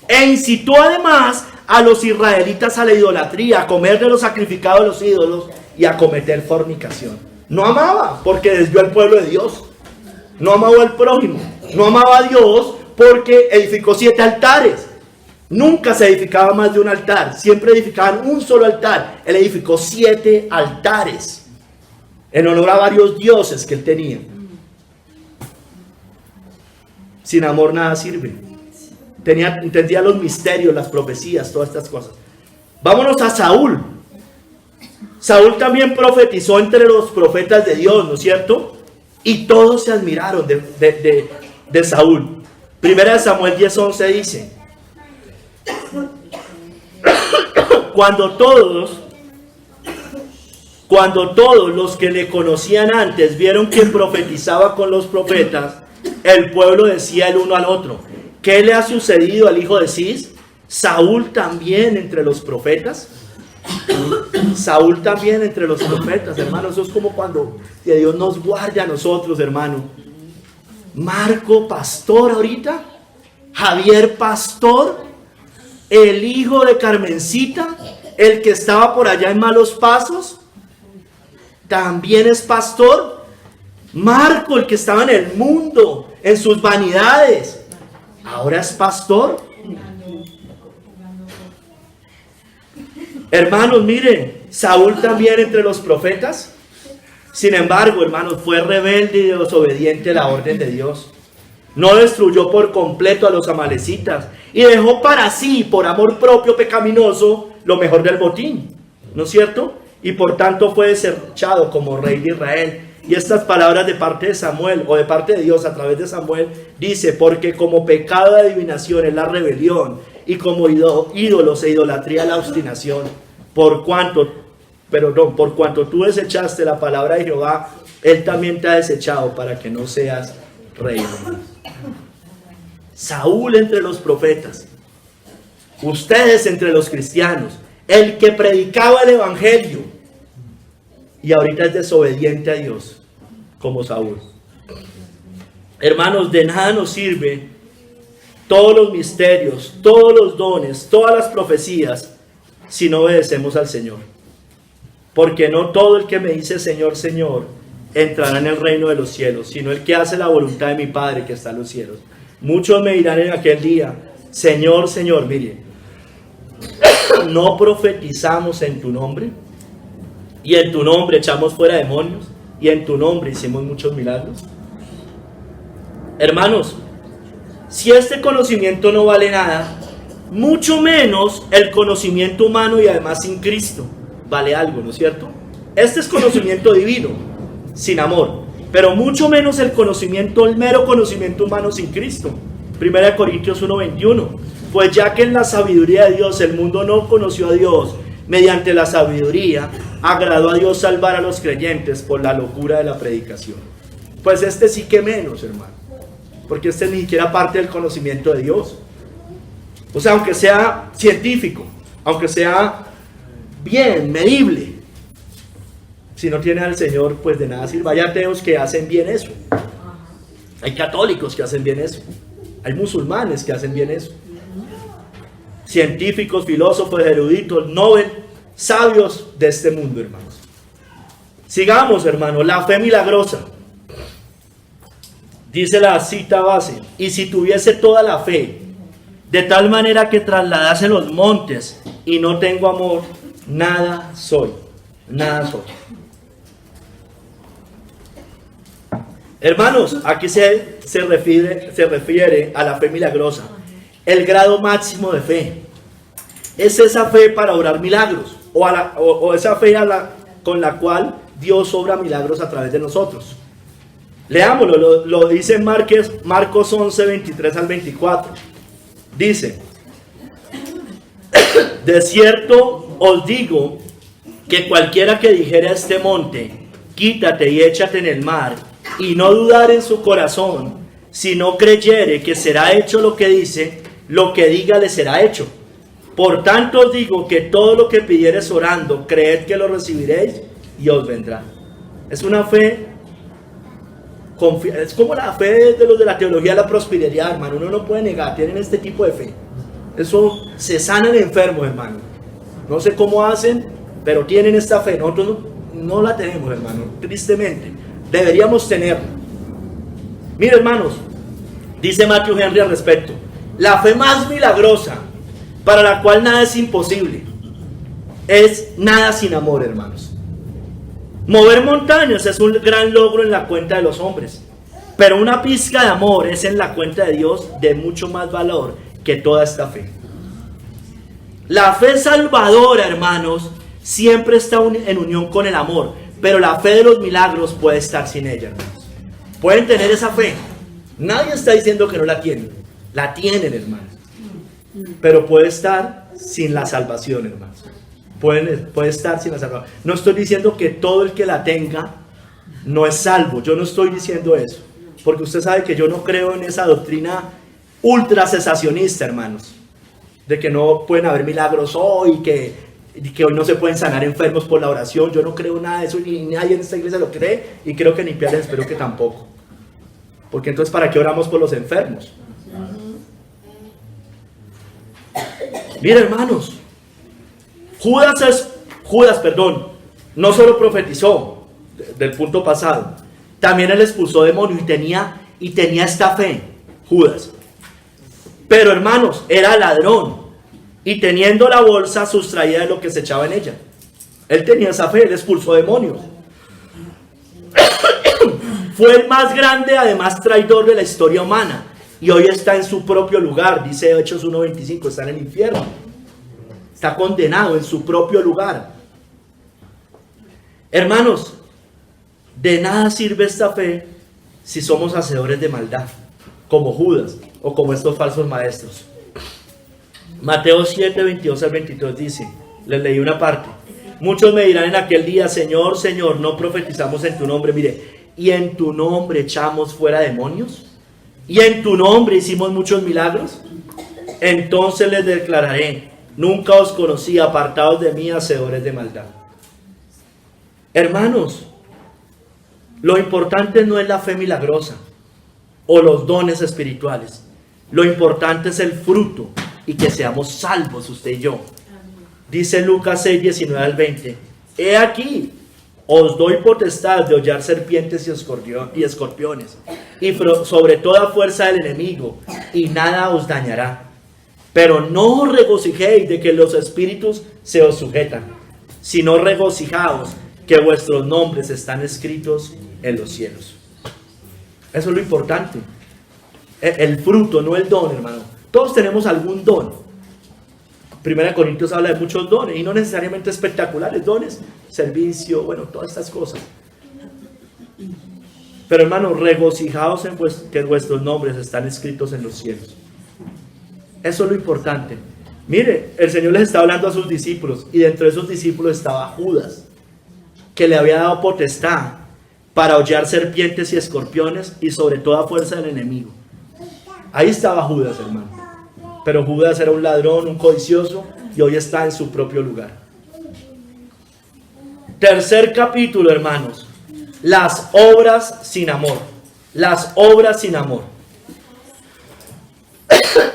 E incitó además a los israelitas a la idolatría, a comer de los sacrificados de los ídolos y a cometer fornicación. No amaba porque desvió al pueblo de Dios. No amaba al prójimo. No amaba a Dios porque edificó 7 altares. Nunca se edificaba más de un altar. Siempre edificaban un solo altar. Él edificó 7 altares en honor a varios dioses que él tenía. Sin amor nada sirve. Entendía los misterios, las profecías, todas estas cosas. Vámonos a Saúl. Saúl también profetizó entre los profetas de Dios, ¿no es cierto? Y todos se admiraron de Saúl. Primera de Samuel 10:11 dice: Cuando todos los que le conocían antes vieron que profetizaba con los profetas, el pueblo decía el uno al otro: ¿qué le ha sucedido al hijo de Cis? Saúl también entre los profetas. Saúl también entre los profetas, hermano. Eso es como cuando Dios nos guarde a nosotros, hermano. Marco, pastor ahorita. Javier, pastor. El hijo de Carmencita, el que estaba por allá en Malos Pasos, también es pastor. Marco, el que estaba en el mundo, en sus vanidades, ahora es pastor. Hermanos, miren, Saúl también entre los profetas. Sin embargo, hermanos, fue rebelde y desobediente a la orden de Dios. No destruyó por completo a los amalecitas y dejó para sí, por amor propio pecaminoso, lo mejor del botín, ¿no es cierto? Y por tanto fue desechado como rey de Israel. Y estas palabras de parte de Samuel, o de parte de Dios a través de Samuel, dice: porque como pecado de adivinación es la rebelión, y como ídolos e idolatría la obstinación. Por cuanto tú desechaste la palabra de Jehová, Él también te ha desechado para que no seas rey. Saúl entre los profetas, ustedes entre los cristianos, el que predicaba el evangelio, y ahorita es desobediente a Dios, como Saúl. Hermanos, de nada nos sirve todos los misterios, todos los dones, todas las profecías, si no obedecemos al Señor. Porque no todo el que me dice Señor, Señor, entrará en el reino de los cielos, sino el que hace la voluntad de mi Padre que está en los cielos. Muchos me dirán en aquel día: Señor, Señor, mire, ¿no profetizamos en tu nombre? Y en tu nombre echamos fuera demonios, y en tu nombre hicimos muchos milagros. Hermanos, si este conocimiento no vale nada, mucho menos el conocimiento humano y además sin Cristo vale algo, ¿no es cierto? Este es conocimiento divino, sin amor, pero mucho menos el mero conocimiento humano sin Cristo. 1 Corintios 1:21. Pues ya que en la sabiduría de Dios el mundo no conoció a Dios, mediante la sabiduría agradó a Dios salvar a los creyentes por la locura de la predicación. Pues este sí que menos, hermano, porque este ni siquiera parte del conocimiento de Dios. O sea, aunque sea científico, aunque sea bien medible, si no tiene al Señor, pues de nada sirve. Hay ateos que hacen bien eso, hay católicos que hacen bien eso, hay musulmanes que hacen bien eso, científicos, filósofos, eruditos, Nobel, sabios de este mundo, hermanos. Sigamos, hermano, la fe milagrosa. Dice la cita base: y si tuviese toda la fe, de tal manera que trasladase los montes, y no tengo amor, nada soy, nada soy. Hermanos, aquí se refiere a la fe milagrosa, el grado máximo de fe. Es esa fe para obrar milagros, o esa fe con la cual Dios obra milagros a través de nosotros. Leámoslo, lo dice Marcos 11, 23 al 24. Dice: de cierto os digo que cualquiera que dijere a este monte, quítate y échate en el mar, y no dudar en su corazón, si no creyere que será hecho lo que dice, lo que diga le será hecho. Por tanto os digo que todo lo que pidiereis orando, creed que lo recibiréis y os vendrá. Es una fe, es como la fe de los de la teología de la prosperidad, hermano. Uno no puede negar, tienen este tipo de fe. Eso, se sanan enfermos, hermano. No sé cómo hacen, pero tienen esta fe. Nosotros no la tenemos, hermano, tristemente. Deberíamos tenerla. Mire, hermanos, dice Matthew Henry al respecto: la fe más milagrosa, para la cual nada es imposible, es nada sin amor, hermanos. Mover montañas es un gran logro en la cuenta de los hombres, pero una pizca de amor es en la cuenta de Dios de mucho más valor que toda esta fe. La fe salvadora, hermanos, siempre está en unión con el amor, pero la fe de los milagros puede estar sin ella, hermanos. Pueden tener esa fe, nadie está diciendo que no la tienen, la tienen, hermanos, pero puede estar sin la salvación, hermanos. Puede estar sin la salvación. No estoy diciendo que todo el que la tenga no es salvo, yo no estoy diciendo eso, porque usted sabe que yo no creo en esa doctrina ultra cesacionista, hermanos, de que no pueden haber milagros hoy, que hoy no se pueden sanar enfermos por la oración. Yo no creo nada de eso, y nadie en esta iglesia lo cree, y creo que ni Piales espero que tampoco, porque entonces ¿para qué oramos por los enfermos? Mira, hermanos, Judas, no solo profetizó del punto pasado, también él expulsó demonios y tenía esta fe, Judas. Pero, hermanos, era ladrón, y teniendo la bolsa sustraía de lo que se echaba en ella. Él tenía esa fe, él expulsó demonios. Fue el más grande, además traidor de la historia humana, y hoy está en su propio lugar. Dice Hechos 1:25, está en el infierno, está condenado en su propio lugar. Hermanos, de nada sirve esta fe si somos hacedores de maldad, como Judas o como estos falsos maestros. Mateo 7, 22 al 23 dice, les leí una parte: muchos me dirán en aquel día, Señor, Señor, no profetizamos en tu nombre, mire, y en tu nombre echamos fuera demonios, y en tu nombre hicimos muchos milagros. Entonces les declararé, nunca os conocí, apartados de mí, hacedores de maldad. Hermanos, lo importante no es la fe milagrosa o los dones espirituales. Lo importante es el fruto y que seamos salvos usted y yo. Dice Lucas 6, 19 al 20: he aquí, os doy potestad de hollar serpientes y escorpiones, y sobre toda fuerza del enemigo, y nada os dañará. Pero no os regocijéis de que los espíritus se os sujetan, sino regocijaos que vuestros nombres están escritos en los cielos. Eso es lo importante. El fruto, no el don, hermano. Todos tenemos algún don. 1 Corintios habla de muchos dones, y no necesariamente espectaculares dones, servicio, bueno, todas estas cosas. Pero, hermano, regocijaos en que vuestros nombres están escritos en los cielos. Eso es lo importante. Mire, el Señor les está hablando a sus discípulos, y dentro de esos discípulos estaba Judas, que le había dado potestad para hollar serpientes y escorpiones y sobre toda fuerza del enemigo. Ahí estaba Judas, hermano. Pero Judas era un ladrón, un codicioso, y hoy está en su propio lugar. Tercer capítulo, hermanos: las obras sin amor. Las obras sin amor.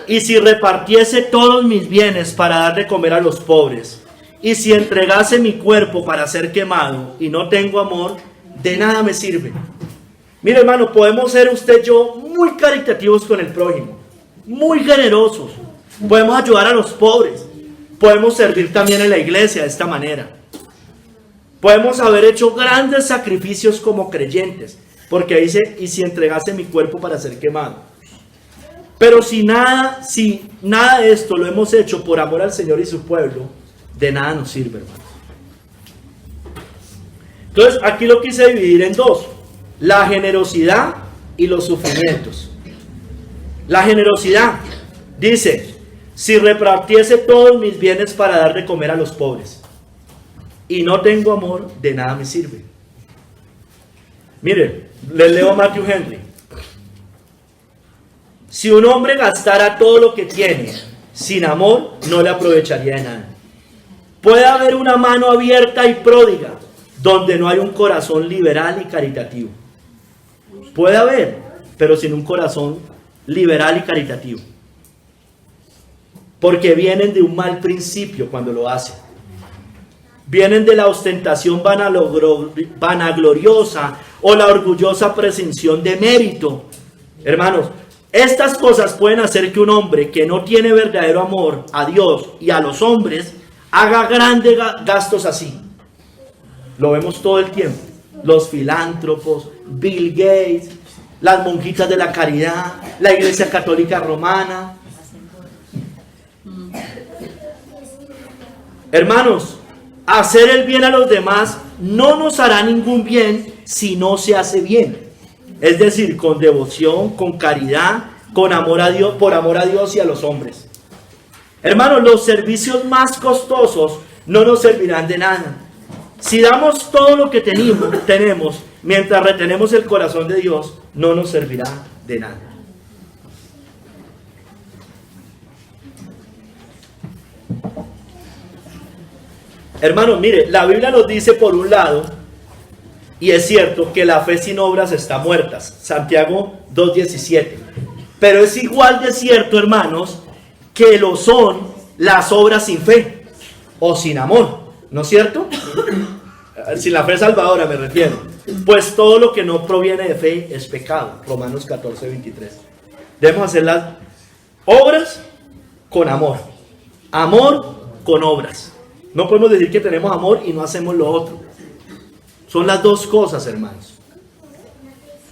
Y si repartiese todos mis bienes para dar de comer a los pobres, Y si entregase mi cuerpo para ser quemado y no tengo amor, de nada me sirve. Mire, hermano, podemos ser usted y yo muy caritativos con el prójimo, muy generosos. Podemos ayudar a los pobres. Podemos servir también en la iglesia de esta manera. Podemos haber hecho grandes sacrificios como creyentes, porque dice, y si entregase mi cuerpo para ser quemado. Pero si nada de esto lo hemos hecho por amor al Señor y su pueblo, de nada nos sirve, hermanos. Entonces, aquí lo quise dividir en dos: la generosidad y los sufrimientos. La generosidad dice: si repartiese todos mis bienes para dar de comer a los pobres y no tengo amor, de nada me sirve. Miren, les leo a Matthew Henry. Si un hombre gastara todo lo que tiene sin amor, no le aprovecharía de nada. Puede haber una mano abierta y pródiga donde no hay un corazón liberal y caritativo. Puede haber, pero sin un corazón liberal y caritativo. Porque vienen de un mal principio cuando lo hacen. Vienen de la ostentación vanagloriosa o la orgullosa presunción de mérito. Hermanos, estas cosas pueden hacer que un hombre que no tiene verdadero amor a Dios y a los hombres haga grandes gastos así. Lo vemos todo el tiempo. Los filántropos, Bill Gates, las monjitas de la caridad, la Iglesia Católica Romana. Hermanos, hacer el bien a los demás no nos hará ningún bien si no se hace bien. Es decir, con devoción, con caridad, con amor a Dios, por amor a Dios y a los hombres. Hermanos, los servicios más costosos no nos servirán de nada. Si damos todo lo que tenemos mientras retenemos el corazón de Dios, no nos servirá de nada. Hermanos, mire, la Biblia nos dice por un lado, y es cierto, que la fe sin obras está muerta. Santiago 2:17. Pero es igual de cierto, hermanos, que lo son las obras sin fe o sin amor, ¿no es cierto? Sin la fe salvadora me refiero. Pues todo lo que no proviene de fe es pecado. Romanos 14:23. Debemos hacer las obras con amor. Amor con obras. No podemos decir que tenemos amor y no hacemos lo otro. Son las dos cosas, hermanos.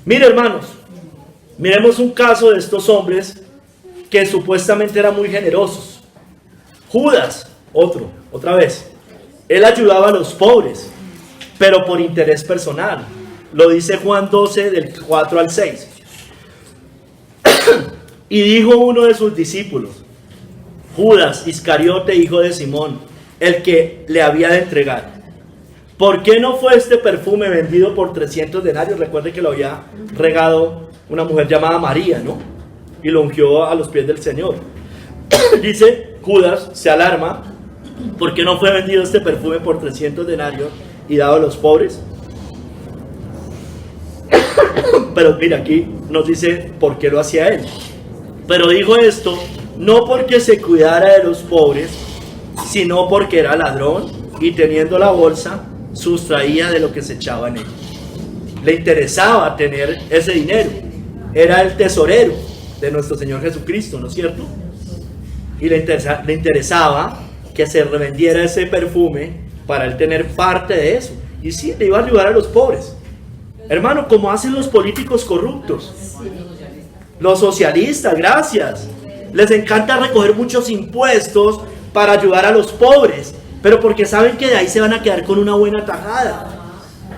Mire, hermanos, miremos un caso de estos hombres que supuestamente eran muy generosos. Judas, otra vez. Él ayudaba a los pobres, pero por interés personal. Lo dice Juan 12, del 4 al 6. Y dijo uno de sus discípulos, Judas Iscariote, hijo de Simón, el que le había de entregar: ¿por qué no fue este perfume vendido por 300 denarios? Recuerde que lo había regado una mujer llamada María, ¿no? Y lo ungió a los pies del Señor. Dice Judas, se alarma: ¿por qué no fue vendido este perfume por 300 denarios y dado a los pobres? Pero mira, aquí nos dice por qué lo hacía él. Pero dijo esto no porque se cuidara de los pobres, sino porque era ladrón y teniendo la bolsa sustraía de lo que se echaba en ella. Le interesaba tener ese dinero. Era el tesorero de nuestro Señor Jesucristo, ¿no es cierto? Y le interesaba que se revendiera ese perfume para él tener parte de eso. Y sí, le iba a ayudar a los pobres. Hermano, como hacen los políticos corruptos, los socialistas, gracias. Les encanta recoger muchos impuestos para ayudar a los pobres, pero porque saben que de ahí se van a quedar con una buena tajada.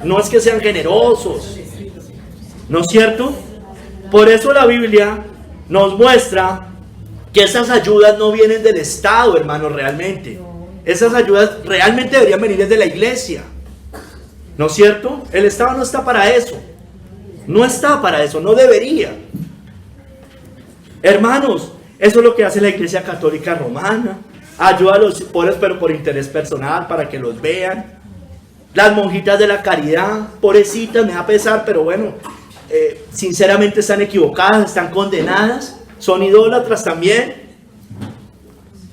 No es que sean generosos, ¿no es cierto? Por eso la Biblia nos muestra que esas ayudas no vienen del Estado, hermanos, realmente. Esas ayudas realmente deberían venir desde la iglesia, ¿no es cierto? El Estado no está para eso. No está para eso, no debería. Hermanos, eso es lo que hace la Iglesia Católica Romana. Ayuda a los pobres, pero por interés personal, para que los vean. Las monjitas de la caridad, pobrecitas, me da pesar, pero bueno, sinceramente están equivocadas, están condenadas, son idólatras también.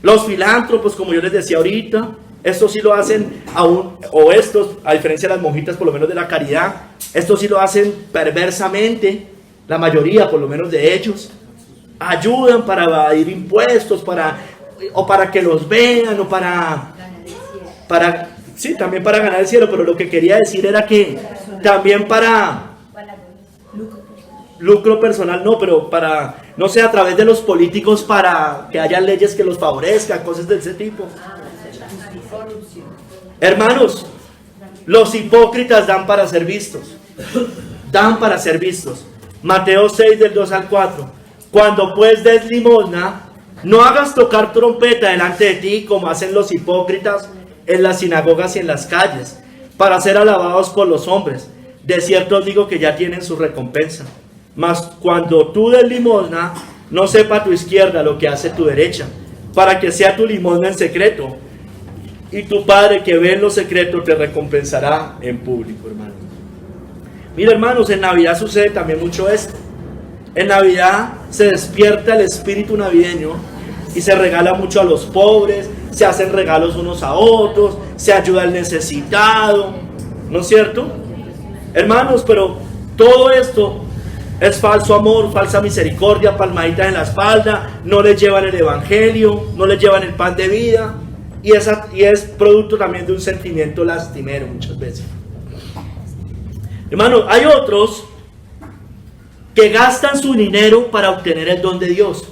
Los filántropos, como yo les decía ahorita, Estos sí lo hacen aún, o estos, a diferencia de las monjitas por lo menos de la caridad, estos sí lo hacen perversamente, la mayoría por lo menos de ellos. Ayudan para evadir impuestos, o para que los vean, o sí, también para ganar el cielo, pero lo que quería decir era que también para lucro personal, no, pero para, no sé, a través de los políticos, para que haya leyes que los favorezcan, cosas de ese tipo. Hermanos, los hipócritas dan para ser vistos. Dan para ser vistos. Mateo 6 del 2 al 4. Cuando pues des limosna, no hagas tocar trompeta delante de ti como hacen los hipócritas en las sinagogas y en las calles, para ser alabados por los hombres. De cierto os digo que ya tienen su recompensa. Mas cuando tú des limosna, no sepa tu izquierda lo que hace tu derecha, para que sea tu limosna en secreto, y tu Padre que ve en lo secreto te recompensará en público, hermano. Mira, hermanos, en Navidad sucede también mucho esto. En Navidad se despierta el espíritu navideño y se regala mucho a los pobres, se hacen regalos unos a otros, se ayuda al necesitado, ¿no es cierto? Hermanos, pero todo esto es falso amor, falsa misericordia, palmaditas en la espalda, no les llevan el evangelio, no les llevan el pan de vida, y es producto también de un sentimiento lastimero muchas veces. Hermanos, hay otros que gastan su dinero para obtener el don de Dios.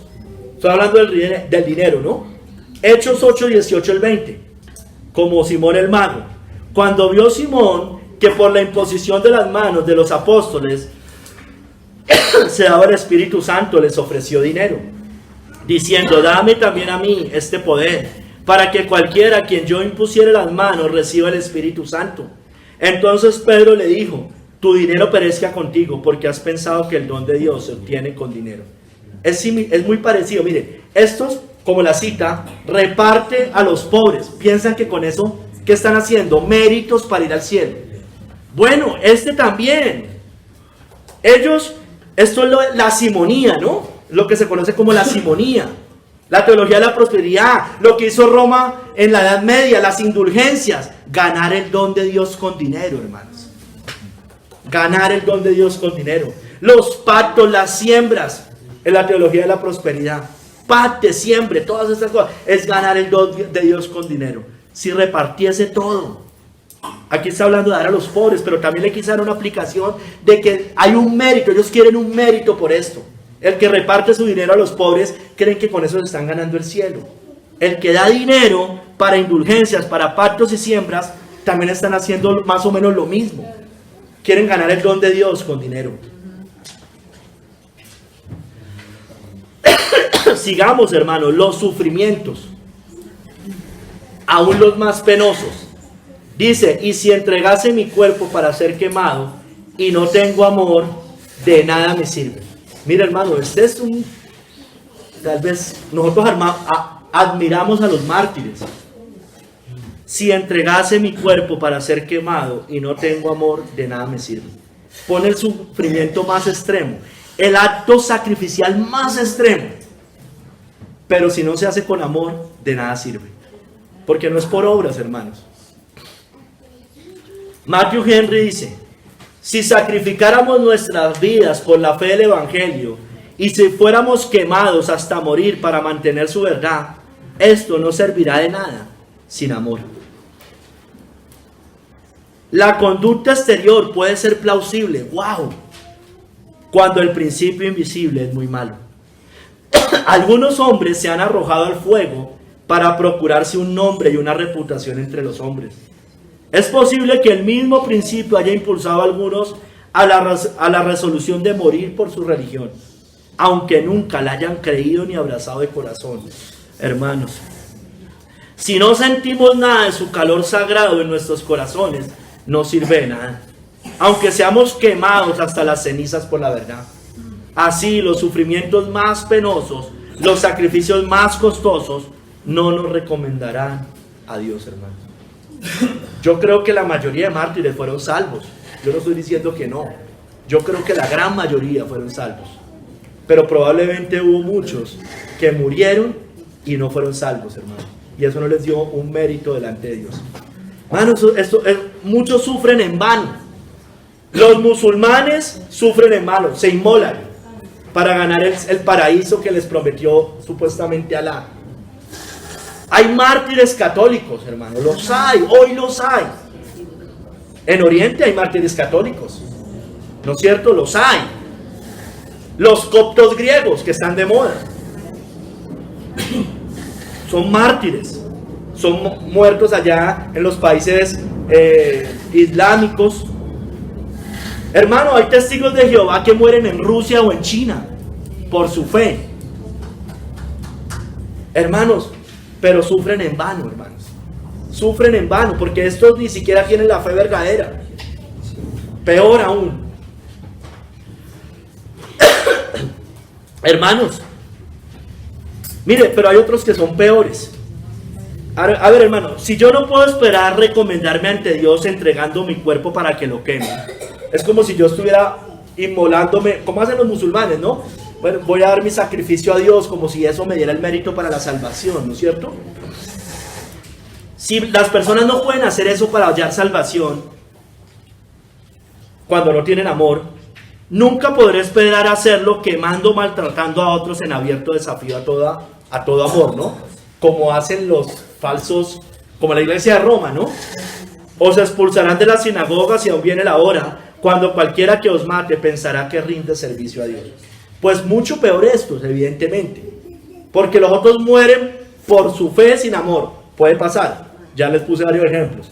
Estoy hablando del dinero, ¿no? Hechos 8, 18 al 20. Como Simón el mago. Cuando vio Simón que por la imposición de las manos de los apóstoles se daba el Espíritu Santo, les ofreció dinero, diciendo: dame también a mí este poder, para que cualquiera a quien yo impusiere las manos reciba el Espíritu Santo. Entonces Pedro le dijo: tu dinero perezca contigo, porque has pensado que el don de Dios se obtiene con dinero. Es muy parecido. Mire, estos, como la cita, reparte a los pobres. Piensan que con eso, ¿qué están haciendo? Méritos para ir al cielo. Bueno, este también. Ellos, esto es la simonía, ¿no? Lo que se conoce como la simonía. La teología de la prosperidad. Lo que hizo Roma en la Edad Media, las indulgencias. Ganar el don de Dios con dinero, hermanos. Ganar el don de Dios con dinero. Los pactos, las siembras, en la teología de la prosperidad. Pacte, siembre, todas estas cosas. Es ganar el don de Dios con dinero. Si repartiese todo. Aquí está hablando de dar a los pobres, pero también le quise dar una aplicación de que hay un mérito. Ellos quieren un mérito por esto. El que reparte su dinero a los pobres creen que con eso se están ganando el cielo. El que da dinero para indulgencias, para pactos y siembras, también están haciendo más o menos lo mismo. Quieren ganar el don de Dios con dinero. Sigamos, hermanos, los sufrimientos, aún los más penosos. Dice: y si entregase mi cuerpo para ser quemado y no tengo amor, de nada me sirve. Mira, hermano, tal vez nosotros admiramos a los mártires. Si entregase mi cuerpo para ser quemado y no tengo amor, de nada me sirve. Pone el sufrimiento más extremo, el acto sacrificial más extremo. Pero si no se hace con amor, de nada sirve. Porque no es por obras, hermanos. Matthew Henry dice: si sacrificáramos nuestras vidas por la fe del Evangelio y si fuéramos quemados hasta morir para mantener su verdad, esto no servirá de nada sin amor. La conducta exterior puede ser plausible, wow, cuando el principio invisible es muy malo. Algunos hombres se han arrojado al fuego para procurarse un nombre y una reputación entre los hombres. Es posible que el mismo principio haya impulsado a algunos a la resolución de morir por su religión, aunque nunca la hayan creído ni abrazado de corazón. Hermanos, si no sentimos nada de su calor sagrado en nuestros corazones, no sirve de nada, aunque seamos quemados hasta las cenizas por la verdad. Así, los sufrimientos más penosos, los sacrificios más costosos, no nos recomendarán a Dios, hermanos. Yo creo que la mayoría de mártires fueron salvos. Yo no estoy diciendo que no. Yo creo que la gran mayoría fueron salvos. Pero probablemente hubo muchos que murieron y no fueron salvos, hermanos. y eso no les dio un mérito delante de Dios. Hermanos, muchos sufren en vano. Los musulmanes sufren en vano, se inmolan para ganar el paraíso que les prometió supuestamente Alá. Hay mártires católicos, hermanos, los hay, hoy los hay. En Oriente hay mártires católicos, ¿no es cierto? Los hay. Los coptos griegos que están de moda son mártires, son muertos allá en los países islámicos. Hermano, hay testigos de Jehová que mueren en Rusia o en China por su fe. Hermanos, pero sufren en vano, hermanos. Sufren en vano, porque estos ni siquiera tienen la fe verdadera. Peor aún. Hermanos, mire, pero hay otros que son peores. A ver, hermano, si yo no puedo esperar recomendarme ante Dios entregando mi cuerpo para que lo queme, es como si yo estuviera inmolándome, como hacen los musulmanes, ¿no? Bueno, voy a dar mi sacrificio a Dios como si eso me diera el mérito para la salvación, ¿no es cierto? Si las personas no pueden hacer eso para hallar salvación, cuando no tienen amor, nunca podré esperar hacerlo quemando, maltratando a otros en abierto desafío a todo amor, ¿no? Como hacen los falsos, como la iglesia de Roma, ¿no? Os expulsarán de las sinagogas y aún viene la hora cuando cualquiera que os mate pensará que rinde servicio a Dios. Pues mucho peor estos, evidentemente, porque los otros mueren por su fe sin amor. Puede pasar, ya les puse varios ejemplos.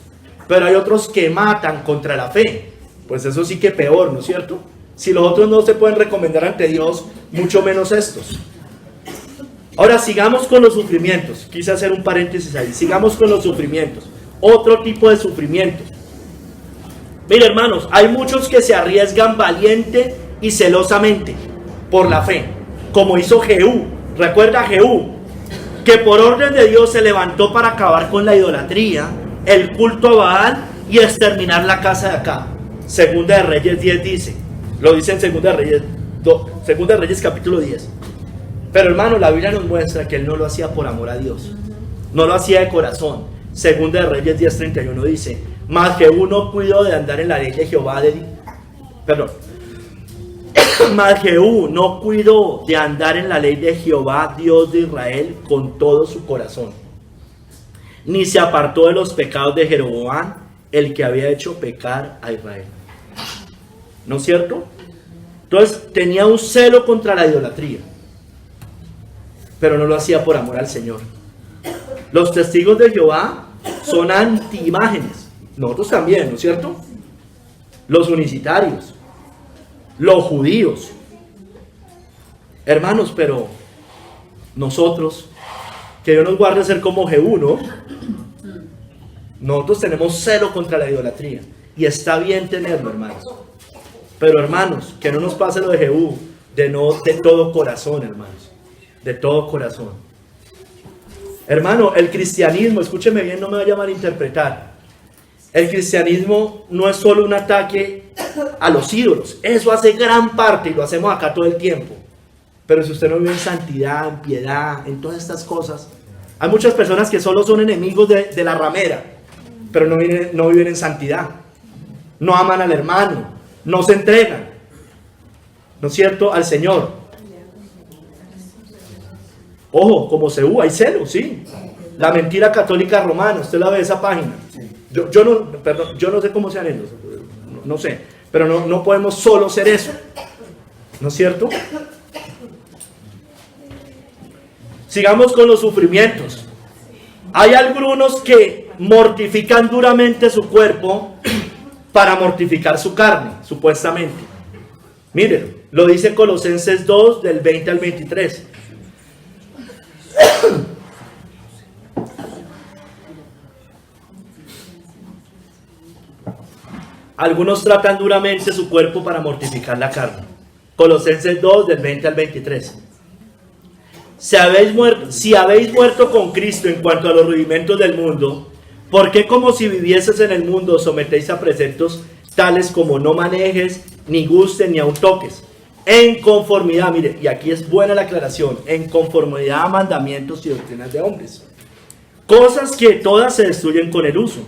Pero hay otros que matan contra la fe. Pues eso sí que peor, ¿no es cierto? Si los otros no se pueden recomendar ante Dios, mucho menos estos. Ahora sigamos con los sufrimientos. Quise hacer un paréntesis ahí. Sigamos con los sufrimientos. Otro tipo de sufrimientos. Mire, hermanos, hay muchos que se arriesgan valiente y celosamente por la fe, como hizo Jehú. Recuerda a Jehú, que por orden de Dios se levantó para acabar con la idolatría, el culto a Baal y exterminar la casa de Acab. Segunda de Reyes 10 dice, lo dice en Segunda de Reyes capítulo 10. Pero hermano, la Biblia nos muestra que él no lo hacía por amor a Dios, no lo hacía de corazón. Segunda de Reyes 10:31 dice, mas Jehú no cuidó de andar en la ley de Jehová mas Jehú no cuidó de andar en la ley de Jehová, Dios de Israel, con todo su corazón, ni se apartó de los pecados de Jeroboam, el que había hecho pecar a Israel. ¿No es cierto? Entonces tenía un celo contra la idolatría, pero no lo hacía por amor al Señor. Los testigos de Jehová son anti-imágenes. Nosotros también, ¿no es cierto? Los unicitarios, los judíos. Hermanos, pero nosotros, que Dios nos guarde ser como Jehú, ¿no? Nosotros tenemos celo contra la idolatría. Y está bien tenerlo, hermanos. Pero hermanos, que no nos pase lo de Jehú, de todo corazón, hermanos. De todo corazón. Hermano, el cristianismo, escúcheme bien, no me vaya a malinterpretar. El cristianismo no es solo un ataque a los ídolos. Eso hace gran parte y lo hacemos acá todo el tiempo. Pero si usted no vive en santidad, en piedad, en todas estas cosas. Hay muchas personas que solo son enemigos de la ramera, pero no viven en santidad. No aman al hermano, no se entregan, ¿no es cierto?, al Señor. Ojo, como Jehú, hay celo, sí. La mentira católica romana, usted la ve esa página. Yo no sé cómo sean ellos, no sé, pero no podemos solo ser eso, ¿no es cierto? Sigamos con los sufrimientos. Hay algunos que mortifican duramente su cuerpo para mortificar su carne, supuestamente. Mírenlo, lo dice Colosenses 2, del 20 al 23. Algunos tratan duramente su cuerpo para mortificar la carne. Colosenses 2, del 20 al 23. Si habéis muerto con Cristo en cuanto a los rudimentos del mundo, ¿por qué como si vivieses en el mundo os sometéis a preceptos tales como no manejes, ni gustes, ni aun toques? En conformidad, mire, y aquí es buena la aclaración, en conformidad a mandamientos y doctrinas de hombres, Cosas que todas se destruyen con el uso.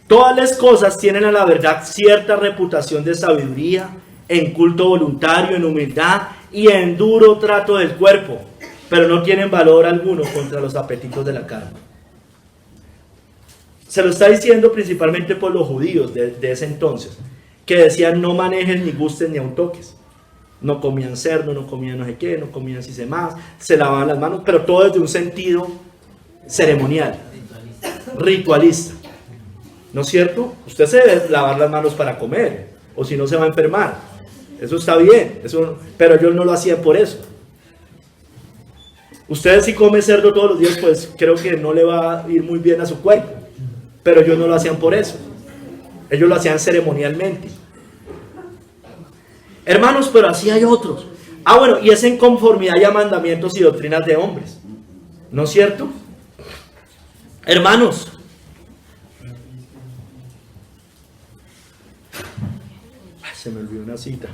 Todas las cosas tienen a la verdad cierta reputación de sabiduría, en culto voluntario, en humildad y en duro trato del cuerpo, pero no tienen valor alguno contra los apetitos de la carne. Se lo está diciendo principalmente por los judíos de ese entonces, que decían no manejes, ni gustes, ni aun toques. No comían cerdo, no comían no sé qué, no comían si se más, se lavaban las manos, pero todo desde un sentido ceremonial, ritualista. ¿No es cierto? Usted se debe lavar las manos para comer, o si no se va a enfermar. Eso está bien, pero ellos no lo hacían por eso. Usted si come cerdo todos los días, pues creo que no le va a ir muy bien a su cuerpo, pero ellos no lo hacían por eso. Ellos lo hacían ceremonialmente. Hermanos, pero así hay otros. Bueno, y es en conformidad a mandamientos y doctrinas de hombres. ¿No es cierto? Hermanos, se me olvidó una cita.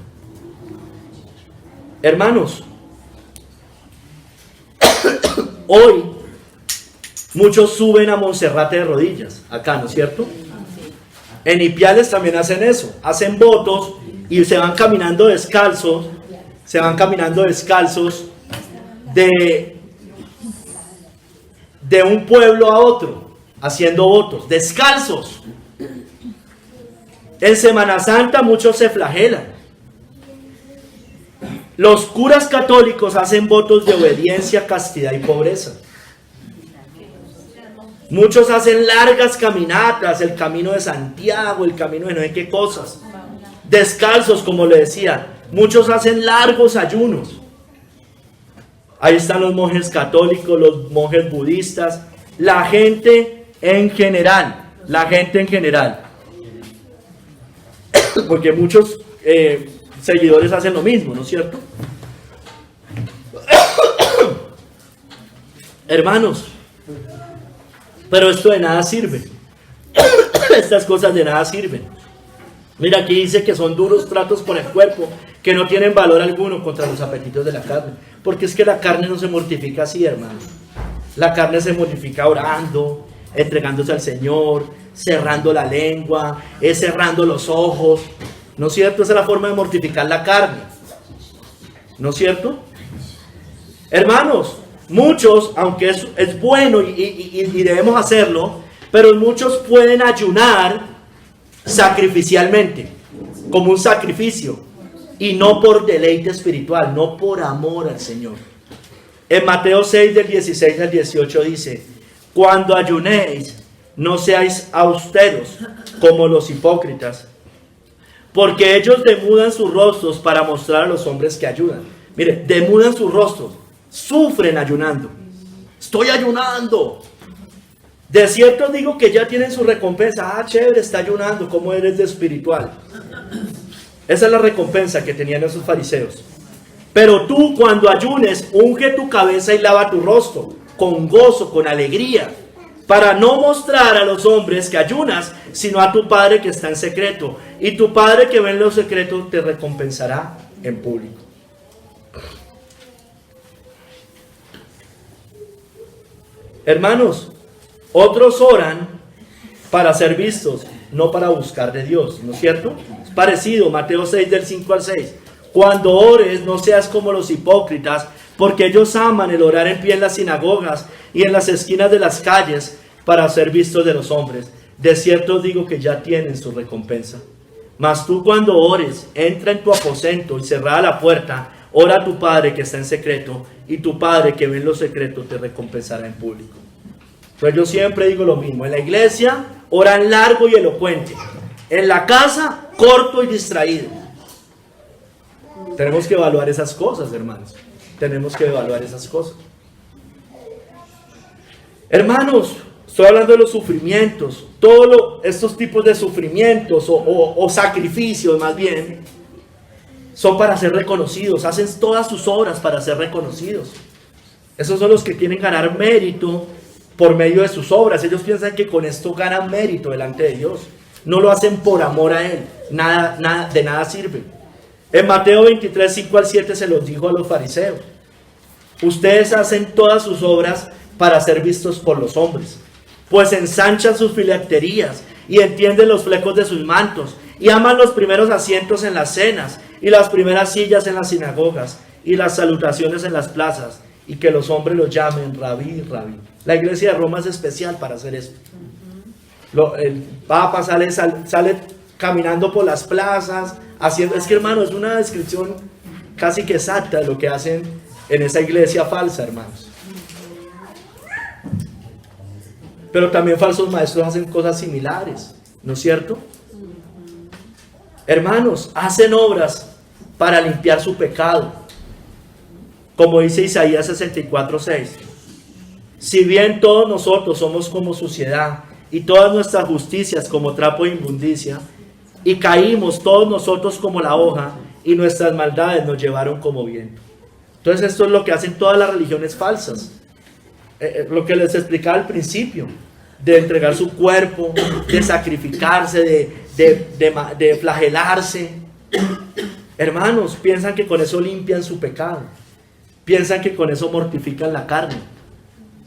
Hermanos, hoy muchos suben a Monserrate de rodillas, acá, ¿no es cierto? En Ipiales también hacen eso, hacen votos y se van caminando descalzos, de un pueblo a otro, haciendo votos, descalzos. En Semana Santa muchos se flagelan. Los curas católicos hacen votos de obediencia, castidad y pobreza. Muchos hacen largas caminatas, el camino de Santiago, el camino de no sé qué cosas. Descalzos, como le decía. Muchos hacen largos ayunos. Ahí están los monjes católicos, los monjes budistas, la gente en general. Porque muchos seguidores hacen lo mismo, ¿no es cierto? Hermanos, pero esto de nada sirve. Estas cosas de nada sirven. Mira, aquí dice que son duros tratos con el cuerpo, que no tienen valor alguno contra los apetitos de la carne. Porque es que la carne no se mortifica así, hermano. La carne se mortifica orando, entregándose al Señor, cerrando la lengua, cerrando los ojos. ¿No es cierto? Esa es la forma de mortificar la carne. ¿No es cierto? Hermanos, muchos, aunque es bueno y debemos hacerlo, pero muchos pueden ayunar sacrificialmente, como un sacrificio, y no por deleite espiritual, no por amor al Señor. En Mateo 6, del 16 al 18 dice: cuando ayunéis, no seáis austeros como los hipócritas, porque ellos demudan sus rostros para mostrar a los hombres que ayudan. Mire, demudan sus rostros, sufren ayunando. Estoy ayunando. De cierto digo que ya tienen su recompensa. Chévere, está ayunando, ¿cómo eres de espiritual? Esa es la recompensa que tenían esos fariseos. Pero tú, cuando ayunes, unge tu cabeza y lava tu rostro, con gozo, con alegría, para no mostrar a los hombres que ayunas, sino a tu Padre que está en secreto. Y tu Padre que ve en lo secreto te recompensará en público. Hermanos, otros oran para ser vistos, no para buscar de Dios, ¿no es cierto? Es parecido, Mateo 6, del 5 al 6. Cuando ores, no seas como los hipócritas, porque ellos aman el orar en pie en las sinagogas y en las esquinas de las calles para ser vistos de los hombres. De cierto digo que ya tienen su recompensa. Mas tú, cuando ores, entra en tu aposento y cerrada la puerta, ora a tu Padre que está en secreto, y tu Padre que ve en lo secreto te recompensará en público. Entonces yo siempre digo lo mismo: en la iglesia oran largo y elocuente, en la casa corto y distraído. Tenemos que evaluar esas cosas, hermanos. Tenemos que evaluar esas cosas. Hermanos, estoy hablando de los sufrimientos. Todos estos tipos de sufrimientos o sacrificios, más bien, son para ser reconocidos. Hacen todas sus obras para ser reconocidos. Esos son los que quieren ganar mérito por medio de sus obras. Ellos piensan que con esto ganan mérito delante de Dios. No lo hacen por amor a Él. De nada sirve. En Mateo 23, 5 al 7 se los dijo a los fariseos: ustedes hacen todas sus obras para ser vistos por los hombres, pues ensanchan sus filacterías y entienden los flecos de sus mantos, y aman los primeros asientos en las cenas, y las primeras sillas en las sinagogas, y las salutaciones en las plazas, y que los hombres los llamen rabí, rabí. La iglesia de Roma es especial para hacer esto. El Papa sale caminando por las plazas, haciendo, es que hermano, es una descripción casi que exacta de lo que hacen en esa iglesia falsa, hermanos. Pero también falsos maestros hacen cosas similares, ¿no es cierto? Hermanos, hacen obras para limpiar su pecado, como dice Isaías 64:6. Si bien todos nosotros somos como suciedad, y todas nuestras justicias como trapo de inmundicia, y caímos todos nosotros como la hoja, y nuestras maldades nos llevaron como viento. Entonces esto es lo que hacen todas las religiones falsas. Lo que les explicaba al principio, de entregar su cuerpo, de sacrificarse, de flagelarse. Hermanos, piensan que con eso limpian su pecado, piensan que con eso mortifican la carne.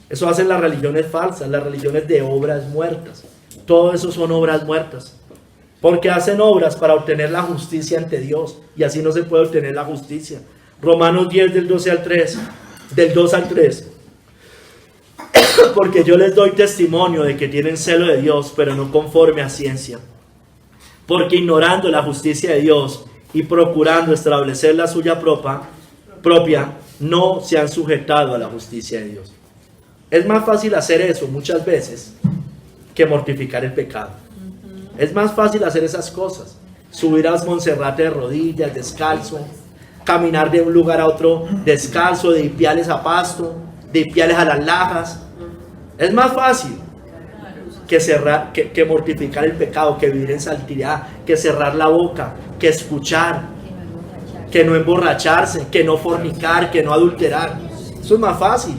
Eso hacen las religiones falsas, las religiones de obras muertas. Todo eso son obras muertas, porque hacen obras para obtener la justicia ante Dios, y así no se puede obtener la justicia. Romanos 10 del 2 al 3. Porque yo les doy testimonio de que tienen celo de Dios, pero no conforme a ciencia. Porque ignorando la justicia de Dios y procurando establecer la suya propia, no se han sujetado a la justicia de Dios. Es más fácil hacer eso muchas veces que mortificar el pecado. Es más fácil hacer esas cosas. Subir a Monserrate de rodillas, descalzo, caminar de un lugar a otro descalzo, de Ipiales a Pasto, de Ipiales a las Lajas. Es más fácil que mortificar el pecado, que vivir en santidad, que cerrar la boca, que escuchar, que no emborracharse, que no fornicar, que no adulterar. Eso es más fácil.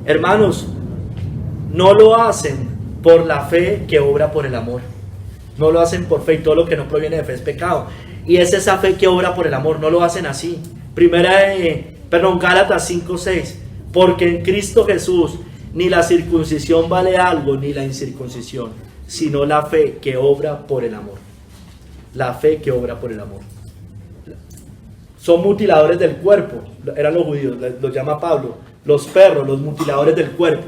Hermanos, no lo hacen por la fe que obra por el amor. No lo hacen por fe, y todo lo que no proviene de fe es pecado. Y es esa fe que obra por el amor, no lo hacen así. Gálatas 5:6. Porque en Cristo Jesús ni la circuncisión vale algo, ni la incircuncisión, sino la fe que obra por el amor. La fe que obra por el amor. Son mutiladores del cuerpo, eran los judíos, los llama Pablo, los perros, los mutiladores del cuerpo.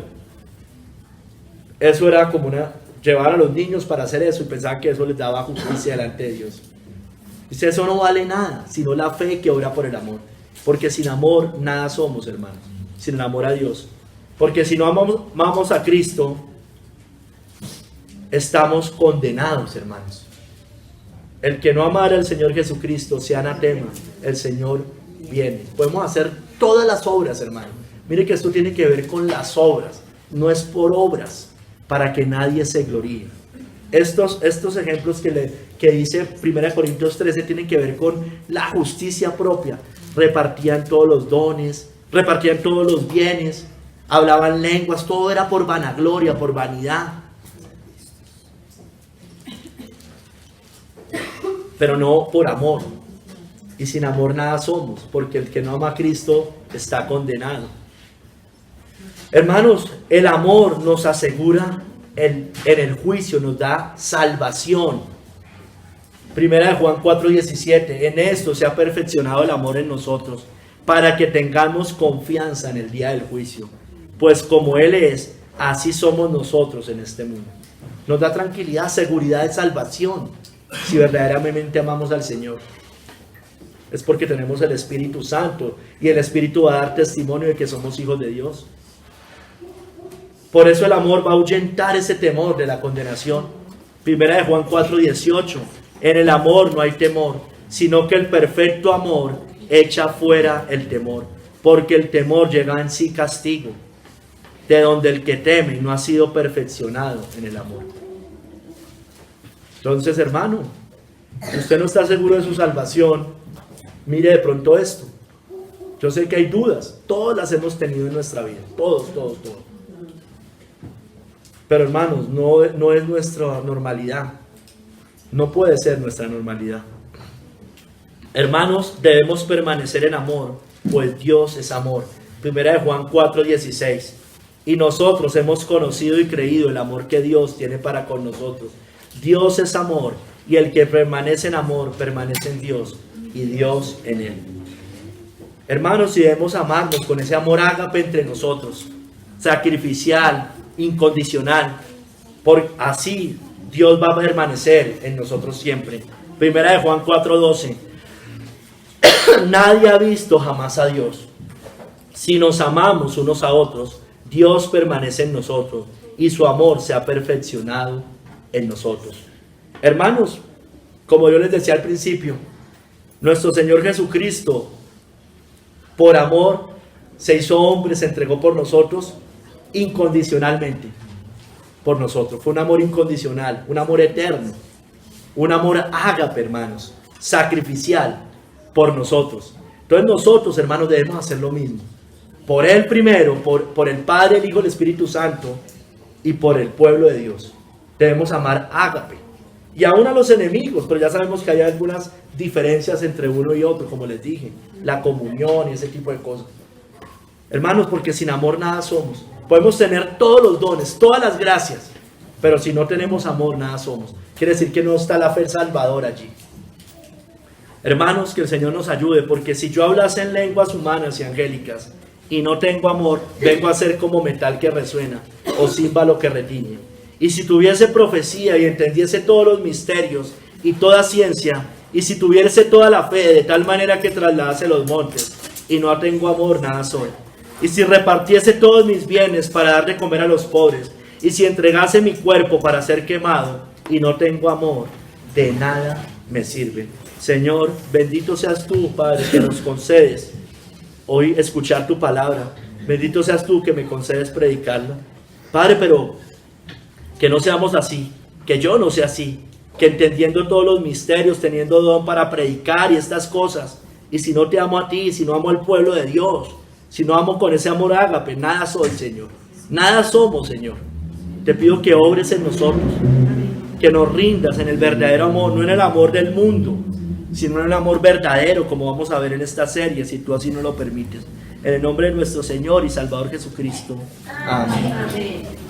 Eso era como llevaban a los niños para hacer eso y pensaban que eso les daba justicia delante de Dios. Dice, eso no vale nada, sino la fe que obra por el amor. Porque sin amor nada somos, hermanos, sin el amor a Dios. Porque si no amamos a Cristo, estamos condenados, hermanos. El que no amara al Señor Jesucristo, sea anatema, el Señor viene. Podemos hacer todas las obras, hermano. Mire que esto tiene que ver con las obras, no es por obras, para que nadie se gloríe. Estos ejemplos que dice 1 Corintios 13 tienen que ver con la justicia propia. Repartían todos los dones, repartían todos los bienes, hablaban lenguas, todo era por vanagloria, por vanidad. Pero no por amor. Y sin amor nada somos, porque el que no ama a Cristo está condenado. Hermanos, el amor nos asegura en el juicio, nos da salvación. Primera de Juan 4:17. En esto se ha perfeccionado el amor en nosotros, para que tengamos confianza en el día del juicio. Pues como Él es, así somos nosotros en este mundo. Nos da tranquilidad, seguridad de salvación, si verdaderamente amamos al Señor. Es porque tenemos el Espíritu Santo, y el Espíritu va a dar testimonio de que somos hijos de Dios. Por eso el amor va a ahuyentar ese temor de la condenación. Primera de Juan 4:18. En el amor no hay temor, sino que el perfecto amor echa fuera el temor, porque el temor lleva en sí castigo, de donde el que teme no ha sido perfeccionado en el amor. Entonces, hermano, si usted no está seguro de su salvación, mire de pronto esto. Yo sé que hay dudas, todos las hemos tenido en nuestra vida, todos. Pero hermanos, no es nuestra normalidad. No puede ser nuestra normalidad. Hermanos, debemos permanecer en amor, pues Dios es amor. Primera de Juan 4:16. Y nosotros hemos conocido y creído el amor que Dios tiene para con nosotros. Dios es amor, y el que permanece en amor permanece en Dios y Dios en él. Hermanos, si debemos amarnos con ese amor ágape entre nosotros, sacrificial, incondicional, por así Dios va a permanecer en nosotros siempre. Primera de Juan 4:12. Nadie ha visto jamás a Dios. Si nos amamos unos a otros, Dios permanece en nosotros y su amor se ha perfeccionado en nosotros. Hermanos, como yo les decía al principio, nuestro Señor Jesucristo, por amor, se hizo hombre, se entregó por nosotros incondicionalmente. Por nosotros. Fue un amor incondicional, un amor eterno, un amor ágape, hermanos, sacrificial por nosotros. Entonces nosotros, hermanos, debemos hacer lo mismo. Por Él primero, por el Padre, el Hijo, el Espíritu Santo y por el pueblo de Dios. Debemos amar ágape. Y aún a los enemigos, pero ya sabemos que hay algunas diferencias entre uno y otro, como les dije, la comunión y ese tipo de cosas. Hermanos, porque sin amor nada somos. Podemos tener todos los dones, todas las gracias, pero si no tenemos amor, nada somos. Quiere decir que no está la fe salvadora allí. Hermanos, que el Señor nos ayude, porque si yo hablase en lenguas humanas y angélicas y no tengo amor, vengo a ser como metal que resuena o címbalo que retiñe. Y si tuviese profecía y entendiese todos los misterios y toda ciencia, y si tuviese toda la fe de tal manera que trasladase los montes y no tengo amor, nada soy. Y si repartiese todos mis bienes para dar de comer a los pobres, y si entregase mi cuerpo para ser quemado y no tengo amor, de nada me sirve. Señor, bendito seas tú, Padre, que nos concedes hoy escuchar tu palabra. Bendito seas tú que me concedes predicarla. Padre, pero que no seamos así, que yo no sea así, que entendiendo todos los misterios, teniendo don para predicar y estas cosas, y si no te amo a ti, si no amo al pueblo de Dios, si no amo con ese amor ágape, nada soy, Señor. Nada somos, Señor. Te pido que obres en nosotros, que nos rindas en el verdadero amor, no en el amor del mundo, sino en el amor verdadero, como vamos a ver en esta serie, si tú así no lo permites. En el nombre de nuestro Señor y Salvador Jesucristo. Amén. Amén.